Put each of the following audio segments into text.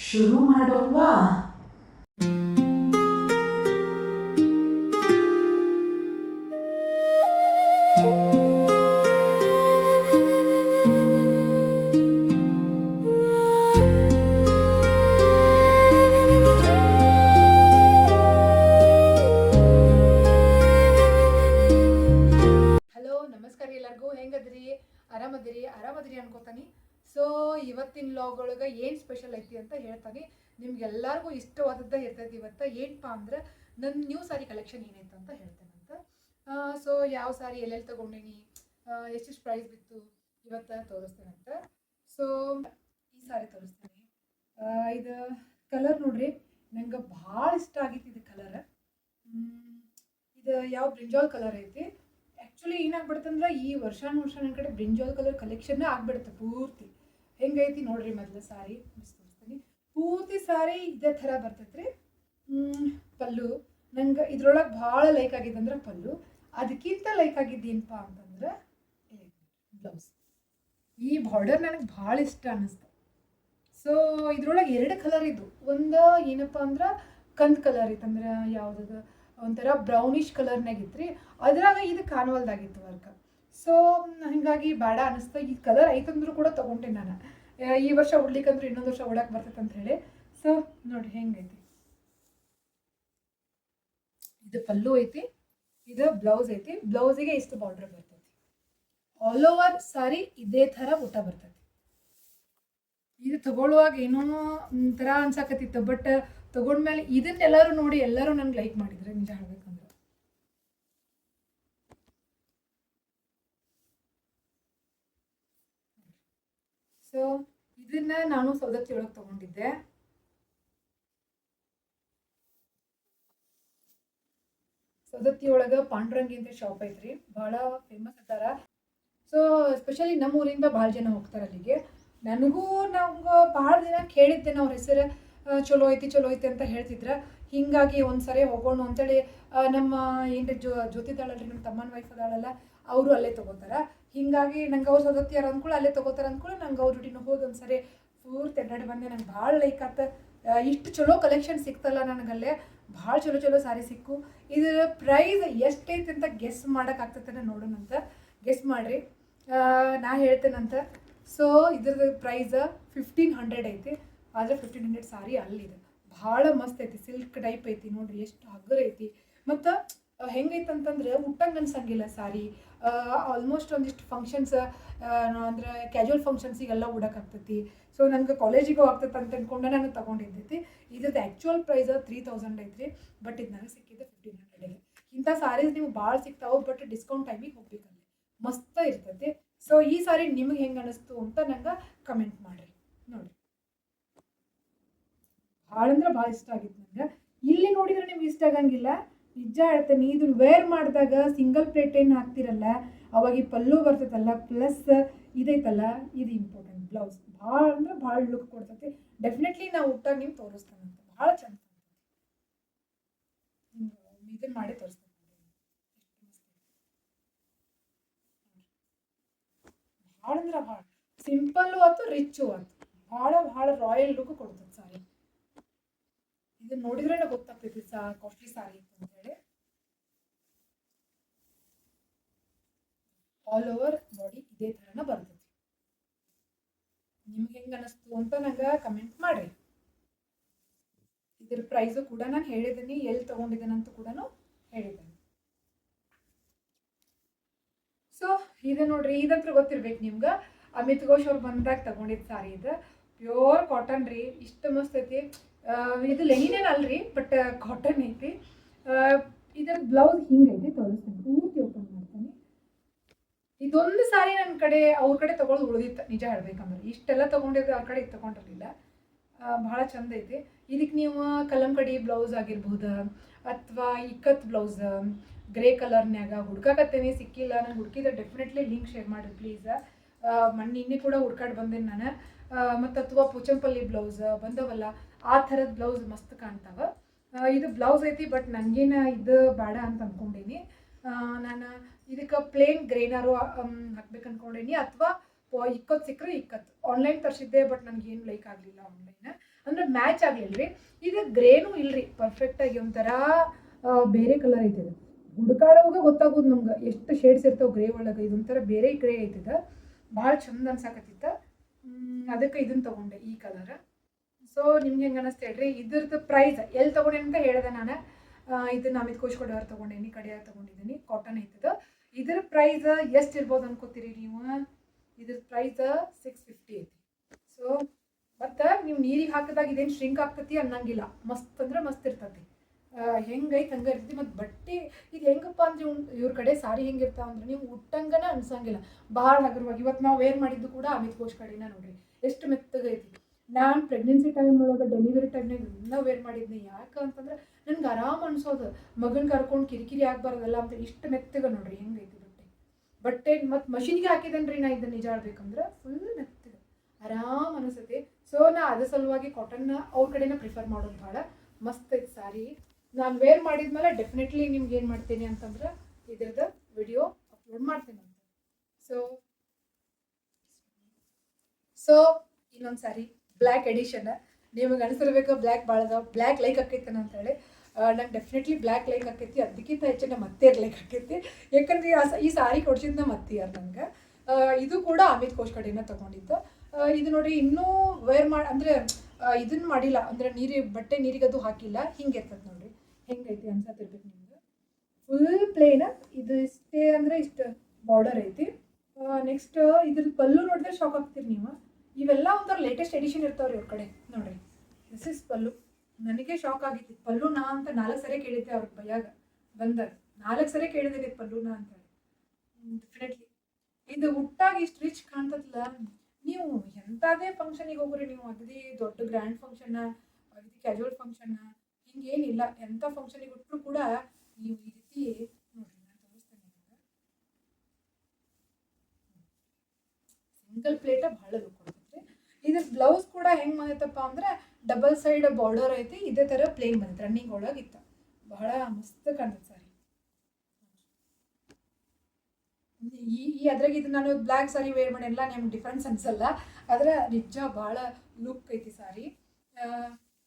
ಶುರು ಮಾಡೋಣವಾ? ಹಲೋ ನಮಸ್ಕಾರ ಎಲ್ಲರಿಗೂ. ಹೆಂಗದ್ರಿ? ಆರಾಮದಿರಿ ಅನ್ಕೋತಾನಿ. ಸೊ ಇವತ್ತಿನ ಲಾಗ್ ಒಳಗೆ ಏನು ಸ್ಪೆಷಲ್ ಐತಿ ಅಂತ ಹೇಳ್ತಾನೆ. ನಿಮ್ಗೆಲ್ಲರಿಗೂ ಇಷ್ಟವಾದದ್ದ ಇರ್ತೈತಿ. ಇವತ್ತು ಏನಪ್ಪ ಅಂದ್ರೆ ನನ್ನ ನ್ಯೂ ಸಾರಿ ಕಲೆಕ್ಷನ್ ಏನೈತೆ ಅಂತ ಹೇಳ್ತೇನಂತ. ಸೊ ಯಾವ ಸಾರಿ ಎಲ್ಲೆಲ್ಲಿ ತೊಗೊಂಡೇನಿ, ಎಷ್ಟೆಷ್ಟು ಪ್ರೈಸ್ ಬಿತ್ತು ಇವತ್ತು ತೋರಿಸ್ತೇನಂತ. ಸೊ ಈ ಸಾರಿ ತೋರಿಸ್ತೇನೆ. ಇದು ಕಲರ್ ನೋಡ್ರಿ, ನಂಗೆ ಭಾಳ ಇಷ್ಟ ಆಗಿತ್ತು ಇದು ಕಲರ್. ಇದು ಯಾವ ಬ್ರಿಂಜಾಲ್ ಕಲರ್ ಐತಿ. ಆ್ಯಕ್ಚುಲಿ ಏನಾಗ್ಬಿಡುತ್ತಂದ್ರೆ ಈ ವರ್ಷ ನನ್ನ ಕಡೆ ಬ್ರಿಂಜಾಲ್ ಕಲರ್ ಕಲೆಕ್ಷನ್ ಆಗ್ಬಿಡುತ್ತೆ ಪೂರ್ತಿ. ಹೆಂಗೈತಿ ನೋಡ್ರಿ. ಮೊದಲು ಸಾರಿ ತೋರಿಸ್ತೀನಿ. ಪೂರ್ತಿ ಸಾರಿ ಇದೇ ಥರ ಬರ್ತೈತ್ರಿ. ಪಲ್ಲು ನಂಗೆ ಇದ್ರೊಳಗೆ ಭಾಳ ಲೈಕ್ ಆಗಿದ್ದಂದ್ರೆ ಪಲ್ಲು. ಅದಕ್ಕಿಂತ ಲೈಕ್ ಆಗಿದ್ದೇನಪ್ಪ ಅಂತಂದ್ರೆ ಬ್ಲೌಸ್. ಈ ಬಾರ್ಡರ್ ನನಗೆ ಭಾಳ ಇಷ್ಟ ಅನ್ನಿಸ್ತು. ಸೊ ಇದ್ರೊಳಗೆ 2 ಕಲರ್ ಇದ್ದು. ಒಂದು ಏನಪ್ಪ ಅಂದ್ರೆ ಕಂದ್ ಕಲರ್ ಇತ್ತಂದ್ರೆ ಯಾವುದದು ಒಂಥರ ಬ್ರೌನಿಷ್ ಕಲರ್ನಾಗಿತ್ತು ರೀ. ಅದ್ರಾಗ ಇದು ಕಾನ್ವಲ್ದಾಗಿತ್ತು ವರ್ಕ್. ಸೊ ಹೀಗಾಗಿ ಬೇಡ ಅನ್ನಿಸ್ತು. ಈ ಕಲರ್ ಐತಂದ್ರೂ ಕೂಡ ತೊಗೊಂಡೆ ನಾನು. ಈ ವರ್ಷ ಉಡ್ಲಿಕ್ಕಂದ್ರೆ ಇನ್ನೊಂದು ವರ್ಷ ಉಡಕ್ಕೆ ಬರ್ತೈತೆ ಅಂತ ಹೇಳಿ. ಸೊ ನೋಡಿ ಹೆಂಗೈತಿ. ಇದು ಪಲ್ಲು ಐತಿ, ಇದು ಬ್ಲೌಸ್ ಐತಿ. ಬ್ಲೌಸಿಗೆ ಇಷ್ಟು ಬಾರ್ಡರ್ ಬರ್ತೈತಿ. ಆಲ್ ಓವರ್ ಸಾರಿ ಇದೇ ಥರ ಊಟ ಬರ್ತೈತಿ. ಇದು ತಗೊಳ್ಳುವಾಗ ಏನೋ ಒಂಥರ ಅನ್ಸಾಕತ್ತಿತ್ತು. ಬಟ್ ತಗೊಂಡ್ಮೇಲೆ ಇದನ್ನೆಲ್ಲರೂ ನೋಡಿ ಎಲ್ಲರೂ ನಂಗೆ ಲೈಕ್ ಮಾಡಿದ್ರೆ ನಿಜ ಹೇಳ್ಬೇಕಂದ್ರೆ. ಸೊ ಇದನ್ನ ನಾನು ಸೌದತ್ತಿ ಒಳಗೆ ತಗೊಂಡಿದ್ದೆ. ಸೌದತ್ತಿ ಒಳಗೆ ಪಾಂಡುರಂಗಿ ಅಂತ ಶಾಪ್ ಐತ್ರಿ, ಭಾಳ ಫೇಮಸ್ ಅದಾರ. ಸೊ ಎಸ್ಪೆಷಲಿ ನಮ್ಮ ಊರಿಂದ ಭಾಳ ಜನ ಹೋಗ್ತಾರೆ ಅಲ್ಲಿಗೆ. ನನಗೂ ಭಾಳ ದಿನ ಕೇಳಿದ್ದೆ ಅವ್ರ ಹೆಸರು. ಚಲೋ ಐತಿ ಅಂತ ಹೇಳ್ತಿದ್ರ. ಹೀಗಾಗಿ ಒಂದ್ಸರಿ ಹೋಗೋಣ ಅಂತೇಳಿ ನಮ್ಮ ಏನು ಜ್ಯೋತಿದಾಳಲ್ರಿ, ನಮ್ಮ ತಮ್ಮನ ವೈಫ್ ಅದಾಳಲ್ಲ, ಅವರು ಅಲ್ಲೇ ತೊಗೋತಾರ. ಹೀಗಾಗಿ ನಂಗೆ ಅವ್ರು ಸೌದತ್ತಿಯಾರ ಅಂದ್ಕೊಳ್ಳಿ ಅಲ್ಲೇ ತೊಗೋತಾರ ಅಂದ್ಕೊಳ್ಳಿ ನಂಗೆ ಅವ್ರ ಜೊತೆನೂ ಹೋಗಿ ಒಂದ್ಸರಿ ಪೂರ್ತಿ ಅಡ್ಡಾಡಿ ಬಂದೆ. ನಂಗೆ ಭಾಳ ಲೈಕ್ ಆತ. ಇಷ್ಟು ಚಲೋ ಕಲೆಕ್ಷನ್ ಸಿಕ್ತಲ್ಲ ನನಗಲ್ಲೇ. ಭಾಳ ಚಲೋ ಸಾರಿ ಸಿಕ್ಕು. ಇದರ ಪ್ರೈಸ್ ಎಷ್ಟೈತಿ ಅಂತ ಗೆಸ್ ಮಾಡೋಕ್ಕಾಗ್ತೈತೆ ನೋಡೋಣಂತ. ಗೆಸ್ ಮಾಡಿರಿ, ನಾ ಹೇಳ್ತೇನಂತ. ಸೊ ಇದ್ರದ್ದು ಪ್ರೈಸ್ 1500 ಐತಿ. ಆದರೆ 1500 ಸಾರಿ ಅಲ್ಲಿದೆ. ಭಾಳ ಮಸ್ತ್ ಐತಿ. ಸಿಲ್ಕ್ ಟೈಪ್ ಐತಿ ನೋಡ್ರಿ, ಎಷ್ಟು ಹಗುರ ಐತಿ. ಮತ್ತು ಹೆಂಗೈತೆ ಅಂತಂದ್ರೆ ಉಟ್ಟಂಗೆ ಅನ್ಸಂಗಿಲ್ಲ ಸಾರಿ. ಆಲ್ಮೋಸ್ಟ್ ಒಂದಿಷ್ಟು ಫಂಕ್ಷನ್ಸ್ ಅಂದ್ರೆ ಕ್ಯಾಜುವಲ್ ಫಂಕ್ಷನ್ಸಿಗೆಲ್ಲ ಉಡೋಕ್ಕಾಗ್ತೈತಿ. ಸೊ ನನಗೆ ಕಾಲೇಜಿಗೂ ಆಗ್ತೈತೆ ಅಂತ ಅಂದ್ಕೊಂಡು ನಾನು ತೊಗೊಂಡಿದ್ದೈತಿ. ಇದ್ರದ್ದು ಆ್ಯಕ್ಚುಯಲ್ ಪ್ರೈಸ್ 3000 ಐತ್ರಿ. ಬಟ್ ಇದು ನನಗೆ ಸಿಕ್ಕಿದ್ದು 1500. ಇಂಥ ಸಾರೀಸ್ ನಿಮ್ಗೆ ಭಾಳ ಸಿಗ್ತಾವೆ. ಬಟ್ ಡಿಸ್ಕೌಂಟ್ ಟೈಮಿಗೆ ಹೋಗ್ಬೇಕಲ್ಲಿ ಮಸ್ತ್ ಇರ್ತೈತಿ. ಸೊ ಈ ಸಾರಿ ನಿಮ್ಗೆ ಹೆಂಗೆ ಅನ್ನಿಸ್ತು ಅಂತ ನಂಗೆ ಕಮೆಂಟ್ ಮಾಡಿರಿ. ನೋಡಿ ಭಾಳ ಅಂದ್ರೆ ಭಾಳ ಇಷ್ಟ ಆಗಿತ್ತು ನಂಗೆ. ಇಲ್ಲಿ ನೋಡಿದ್ರೆ ನಿಮ್ಗೆ ಇಷ್ಟ ಆಗಂಗಿಲ್ಲ, ನಿಜ ಹೇಳ್ತೇನೆ. ಇದನ್ನ ವೇರ್ ಮಾಡಿದಾಗ ಸಿಂಗಲ್ ಪ್ಲೇಟ್ ಏನು ಹಾಕ್ತಿರಲ್ಲ, ಅವಾಗ ಈ ಪಲ್ಲು ಬರ್ತೈತಲ್ಲ, ಪ್ಲಸ್ ಇದೈತಲ್ಲ, ಇದು ಇಂಪಾರ್ಟೆಂಟ್. ಬ್ಲೌಸ್ ಭಾಳ ಅಂದ್ರೆ ಭಾಳ ಲುಕ್ ಕೊಡ್ತೈತಿ. ಡೆಫಿನೆಟ್ಲಿ ನಾವು ಊಟ ನಿಮ್ಗೆ ತೋರಿಸ್ತಾನಂತ. ಭಾಳ ಚಂದ ಇದನ್ನ ಮಾಡಿ ತೋರಿಸ್ತಾನೆ. ಭಾಳ ಅಂದ್ರೆ ಭಾಳ ಸಿಂಪಲ್ಲು ಆಯ್ತು, ರಿಚ್ಚು ಆಯ್ತು. ಭಾಳ ರಾಯಲ್ ಲುಕ್ ಕೊಡ್ತದೆ ಸಾರಿ. ಇದನ್ನ ನೋಡಿದ್ರೆ ಗೊತ್ತಾಗ್ತೈತಿ ಕಾಸ್ಟ್ಲಿ ಸಾರಿ ಇತ್ತು ಅಂತೇಳಿ. ಆಲ್ ಓವರ್ ಬಾಡಿ ಇದೇ ಥರನ ಬರ್ತೈತಿ. ನಿಮ್ಗೆ ಹೆಂಗೆ ಅನ್ನಿಸ್ತು ಅಂತ ನಂಗೆ ಕಮೆಂಟ್ ಮಾಡಿರಿ. ಇದ್ರ ಪ್ರೈಸು ಕೂಡ ನಾನು ಹೇಳಿದ್ದೀನಿ, ಎಲ್ಲಿ ತೊಗೊಂಡಿದ್ದೇನಂತ ಕೂಡ ಹೇಳಿದ್ದೇನೆ. ಸೊ ಇದು ನೋಡ್ರಿ, ಇದಂತ್ರ ಗೊತ್ತಿರ್ಬೇಕು ನಿಮ್ಗೆ. ಅಮಿತ್ ಘೋಷ್ ಅವ್ರು ಬಂದಾಗ ತಗೊಂಡಿದ್ದು ಸಾರಿ. ಇದು ಪ್ಯೂರ್ ಕಾಟನ್ ರೀ. ಇಷ್ಟು ಮಸ್ತ್ ಐತಿ. ಇದು ಲೆನಿನ್ ಅಲ್ರಿ, ಬಟ್ ಕಾಟನ್ ಐತಿ. ಇದರ ಬ್ಲೌಸ್ ಹಿಂಗೈತಿ, ತೋರಿಸ್ತೀನಿ. ಪೂರ್ತಿ ಓಪನ್ ಮಾಡ್ತೀನಿ. ಇದೊಂದು ಸಾರಿ ನನ್ನ ಕಡೆ ಅವ್ರ ಕಡೆ ತೊಗೊಳ್ಳೋದು ಉಳಿದಿತ್ತು ನಿಜ ಹೇಳ್ಬೇಕಂದ್ರೆ. ಇಷ್ಟೆಲ್ಲ ತೊಗೊಂಡಿದ್ರೆ ಅವ್ರ ಕಡೆ ಇದು ತೊಗೊಂಡಿರಲಿಲ್ಲ. ಭಾಳ ಚಂದ ಐತಿ. ಇದಕ್ಕೆ ನೀವು ಕಲಂಕಡಿ ಬ್ಲೌಸ್ ಆಗಿರ್ಬೋದು, ಅಥವಾ ಇಕ್ಕತ್ ಬ್ಲೌಸ್ ಗ್ರೇ ಕಲರ್ನ್ಯಾಗ ಹುಡ್ಕಾಕತ್ತೇನೆ, ಸಿಕ್ಕಿಲ್ಲ. ನಂಗೆ ಹುಡುಕಿದ್ರೆ ಡೆಫಿನೆಟ್ಲಿ ಲಿಂಕ್ ಶೇರ್ ಮಾಡಿರಿ ಪ್ಲೀಸ್. ನಿನ್ನೆ ಕೂಡ ಹುಡ್ಕಾಡ್ ಬಂದೇನೆ ನಾನು. ಮತ್ತು ಅಥವಾ ಪುಚಂಪಲ್ಲಿ ಬ್ಲೌಸ್ ಬಂದವಲ್ಲ, ಆ ಥರದ ಬ್ಲೌಸ್ ಮಸ್ತ್ ಕಾಣ್ತಾವೆ. ಇದು ಬ್ಲೌಸ್ ಐತಿ, ಬಟ್ ನನಗೇನು ಇದು ಬೇಡ ಅಂತ ಅಂದ್ಕೊಂಡೀನಿ ನಾನು. ಇದಕ್ಕೆ ಪ್ಲೇನ್ ಗ್ರೇನಾರು ಹಾಕ್ಬೇಕು ಅಂದ್ಕೊಂಡೀನಿ, ಅಥವಾ ಇಕ್ಕತ್ತು ಸಿಕ್ಕರೆ ಇಕ್ಕತ್ತು. ಆನ್ಲೈನ್ ತರಿಸಿದ್ದೆ, ಬಟ್ ನನಗೇನು ಲೈಕ್ ಆಗಲಿಲ್ಲ ಆನ್ಲೈನ್. ಅಂದ್ರೆ ಮ್ಯಾಚ್ ಆಗ್ಲಿಲ್ರಿ. ಇದು ಗ್ರೇನು ಇಲ್ರಿ, ಪರ್ಫೆಕ್ಟ್ ಆಗಿ ಒಂಥರ ಬೇರೆ ಕಲರ್ ಐತಿದೆ. ಹುಡುಕಾಡೋವಾಗ ಗೊತ್ತಾಗೋದು ನಮ್ಗೆ ಎಷ್ಟು ಶೇಡ್ಸ್ ಇರ್ತಾವೆ ಗ್ರೇ ಒಳಗೆ. ಇದೊಂಥರ ಬೇರೆ ಗ್ರೇ ಐತಿದ, ಭಾಳ ಚಂದ ಅನ್ಸಾಕತ್ತಿತ್ತ. ಅದಕ್ಕೆ ಇದನ್ನ ತಗೊಂಡೆ, ಈ ಕಲರ್. ಸೊ ನಿಮ್ಗೆ ಹೆಂಗೆ ಅನಿಸ್ತಾ ಹೇಳ್ರಿ. ಇದ್ರದ್ದು ಪ್ರೈಸ್ ಎಲ್ಲಿ ತಗೊಂಡೆ ಅಂತ ಹೇಳಿದೆ ನಾನು. ಇದನ್ನ ಅಮಿತ್ ಕೋಶ್ ಕೊಡೋರು ತಗೊಂಡೇನಿ, ಕಡೆಯಾಗಿ ತಗೊಂಡಿದ್ದೀನಿ, ಕಾಟನ್ ಐತದ. ಇದ್ರ ಪ್ರೈಸ್ ಎಷ್ಟು ಇರ್ಬೋದು ಅನ್ಕೋತೀರಿ ನೀವು? ಇದ್ರ ಪ್ರೈಸ್ 650 ಐತಿ. ಸೊ ಮತ್ತು ನೀವು ನೀರಿಗೆ ಹಾಕಿದಾಗ ಇದೇನು ಶ್ರಿಂಕ್ ಆಗ್ತತಿ ಅನ್ನಂಗಿಲ್ಲ, ಮಸ್ತ್ ಅಂದ್ರೆ ಮಸ್ತ್ ಇರ್ತತಿ. ಹೆಂಗೈತೆ ಹಂಗೆ ಇರ್ತೈತಿ. ಮತ್ತು ಬಟ್ಟೆ ಇದು ಹೆಂಗಪ್ಪ ಅಂದ್ರೆ ಇವ್ರ ಕಡೆ ಸಾರಿ ಹೆಂಗಿರ್ತಾವ ಅಂದ್ರೆ ನೀವು ಉಟ್ಟಂಗನ ಅನ್ಸಂಗಿಲ್ಲ, ಭಾಳ ಹಗುರವಾಗಿ. ಇವತ್ತು ನಾವು ವೇರ್ ಮಾಡಿದ್ದು ಕೂಡ ಅಮಿತ್ ಕೋಶ್ ಕಡೆನ ನೋಡ್ರಿ, ಎಷ್ಟು ಮೆತ್ತಗೈತಿ. ನಾನು ಪ್ರೆಗ್ನೆನ್ಸಿ ಟೈಮ್ ಒಳಗೆ, ಡೆಲಿವರಿ ಟೈಮ್ನಾಗ ಎಲ್ಲ ವೇರ್ ಮಾಡಿದ್ನಿ. ಯಾಕಂತಂದ್ರೆ ನನ್ಗೆ ಆರಾಮ್ ಅನ್ಸೋದು, ಮಗನ ಕರ್ಕೊಂಡು ಕಿರಿಕಿರಿ ಆಗ್ಬಾರ್ದಲ್ಲ ಅಂತ. ಇಷ್ಟು ಮೆತ್ತಗ ನೋಡ್ರಿ ಹೆಂಗೈತಿ ಬಟ್ಟೆ. ಮತ್ತು ಮಷಿನ್ಗೆ ಹಾಕಿದೇನ್ರಿ ನಾ ಇದನ್ನ, ನಿಜ ಹೇಳ್ಬೇಕಂದ್ರೆ ಫುಲ್ ಮೆತ್ತಗ ಆರಾಮ್ ಅನಿಸ್ತೈತಿ. ಸೊ ನಾ ಅದ್ರ ಸಲುವಾಗಿ ಕಾಟನ್ನ ಅವ್ರ ಕಡೆನ ಪ್ರಿಫರ್ ಮಾಡೋದು. ಭಾಳ ಮಸ್ತ್ ಐತಿ ಸಾರಿ. ನಾನು ವೇರ್ ಮಾಡಿದ್ಮೇಲೆ ಡೆಫಿನೆಟ್ಲಿ ನಿಮ್ಗೆ ಏನು ಮಾಡ್ತೀನಿ ಅಂತಂದ್ರೆ ಇದ್ರದ್ದು ವಿಡಿಯೋ ಅಪ್ಲೋಡ್ ಮಾಡ್ತೀನಿ ಅಂತ. ಸೊ ಇನ್ನೊಂದು ಸಾರಿ ಬ್ಲ್ಯಾಕ್ ಎಡಿಷನ್. ನಿಮಗೆ ಅನಿಸಿರ್ಬೇಕು ಬ್ಲ್ಯಾಕ್ ಭಾಳ ಅದಾವ, ಬ್ಲ್ಯಾಕ್ ಲೈಕ್ ಆಕೈತೆ ಅಂತೇಳಿ. ನಂಗೆ ಡೆಫಿನೆಟ್ಲಿ ಬ್ಲ್ಯಾಕ್ ಲೈಕ್ ಆಕೈತಿ. ಅದಕ್ಕಿಂತ ಹೆಚ್ಚು ನಮ್ಮ ಅತ್ತೆಯರ್ ಲೈಕ್ ಆಕೈತಿ. ಯಾಕಂದ್ರೆ ಈ ಸಾರಿ ಕೊಡ್ಸಿದ್ದು ನಮ್ಮ ಅತ್ತೆಯರ್ ನಂಗೆ. ಇದು ಕೂಡ ಅಮಿತ್ ಕೋಶ್ ಕಡೆಯಿಂದ ತೊಗೊಂಡಿದ್ದು. ಇದು ನೋಡಿ ಇನ್ನೂ ವೇರ್ ಮಾಡಿ ಅಂದರೆ ಇದನ್ನು ಮಾಡಿಲ್ಲ, ಅಂದರೆ ಬಟ್ಟೆ ನೀರಿಗದು ಹಾಕಿಲ್ಲ. ಹಿಂಗೆ ಇರ್ತದೆ ನೋಡಿರಿ, ಹೆಂಗೈತಿ ಅನ್ಸತ್ತಿರ್ಬೇಕು ನಿಮ್ಗೆ. Full plane. ಇದು ಇಷ್ಟೇ ಅಂದರೆ ಇಷ್ಟು ಬಾರ್ಡರ್ ಐತಿ. ನೆಕ್ಸ್ಟ್ ಇದ್ರದ್ದು ಪಲ್ಲು ನೋಡಿದ್ರೆ ಶಾಕ್ ಆಗ್ತೀರಿ ನೀವು. ಇವೆಲ್ಲ ಒಂಥರ ಲೇಟೆಸ್ಟ್ ಎಡಿಷನ್ ಇರ್ತಾವ್ರಿ ಅವ್ರ ಕಡೆ ನೋಡ್ರಿ. ದಿಸ್ ಇಸ್ ಪಲ್ಲು. ನನಗೆ ಶಾಕ್ ಆಗಿತ್ತು. ಪಲ್ಲುನಾ ಅಂತ 4 ಸರಿ ಕೇಳಿದ್ದೆ ಅವ್ರ ಬೈಯಾಗ ಬಂದಾಗ. 4 ಸರಿ ಕೇಳಿದೆ ಪಲ್ಲುನಾ ಅಂತೇಳಿ. ಡೆಫಿನೆಟ್ಲಿ ಇದು ಉಟ್ಟಾಗಿ ಇಷ್ಟು ರಿಚ್ ಕಾಣ್ತದಲ್ಲ. ನೀವು ಎಂಥದೇ ಫಂಕ್ಷನಿಗೆ ಹೋಗ್ರಿ, ನೀವು ಅಗದಿ ದೊಡ್ಡ ಗ್ರ್ಯಾಂಡ್ ಫಂಕ್ಷನ್ನ, ಅಗದಿ ಕ್ಯಾಜುವಲ್ ಫಂಕ್ಷನ್ನ, ಹಿಂಗೇನಿಲ್ಲ, ಎಂಥ ಫಂಕ್ಷನಿಗೆ ಉಟ್ಟರು ಕೂಡ ನೀವು ಈ ರೀತಿ ನೋಡ್ರಿ. ನಾನು ತೋರಿಸ್ತೇನೆ ನಿಮಗೆ. ಸಿಂಗಲ್ ಪ್ಲೇಟ ಭಾಳ ಲುಕ್ ಕೊಡ್ತೈತ್ರಿ. ಇದ್ರ ಬ್ಲೌಸ್ ಕೂಡ ಹೆಂಗೆ ಬಂದೈತಪ್ಪ ಅಂದ್ರೆ ಡಬಲ್ ಸೈಡ್ ಬಾರ್ಡರ್ ಐತಿ. ಇದೇ ಥರ ಪ್ಲೇನ್ ಬಂದೈತೆ, ರನ್ನಿಂಗ್ ಒಳಗಿತ್ತ. ಬಹಳ ಮಸ್ತ್ ಕಾಣ್ತೈತೆ ಸಾರಿ. ಈ ಅದ್ರಾಗ ಇದು ನಾನು ಬ್ಲ್ಯಾಕ್ ಸಾರಿ ವೇರ್ ಮಾಡಿಲ್ಲ, ನಿಮ್ಗೆ ಡಿಫ್ರೆನ್ಸ್ ಅನ್ಸಲ್ಲ. ಆದರೆ ನಿಜ ಭಾಳ ಲುಕ್ ಐತಿ ಸಾರಿ.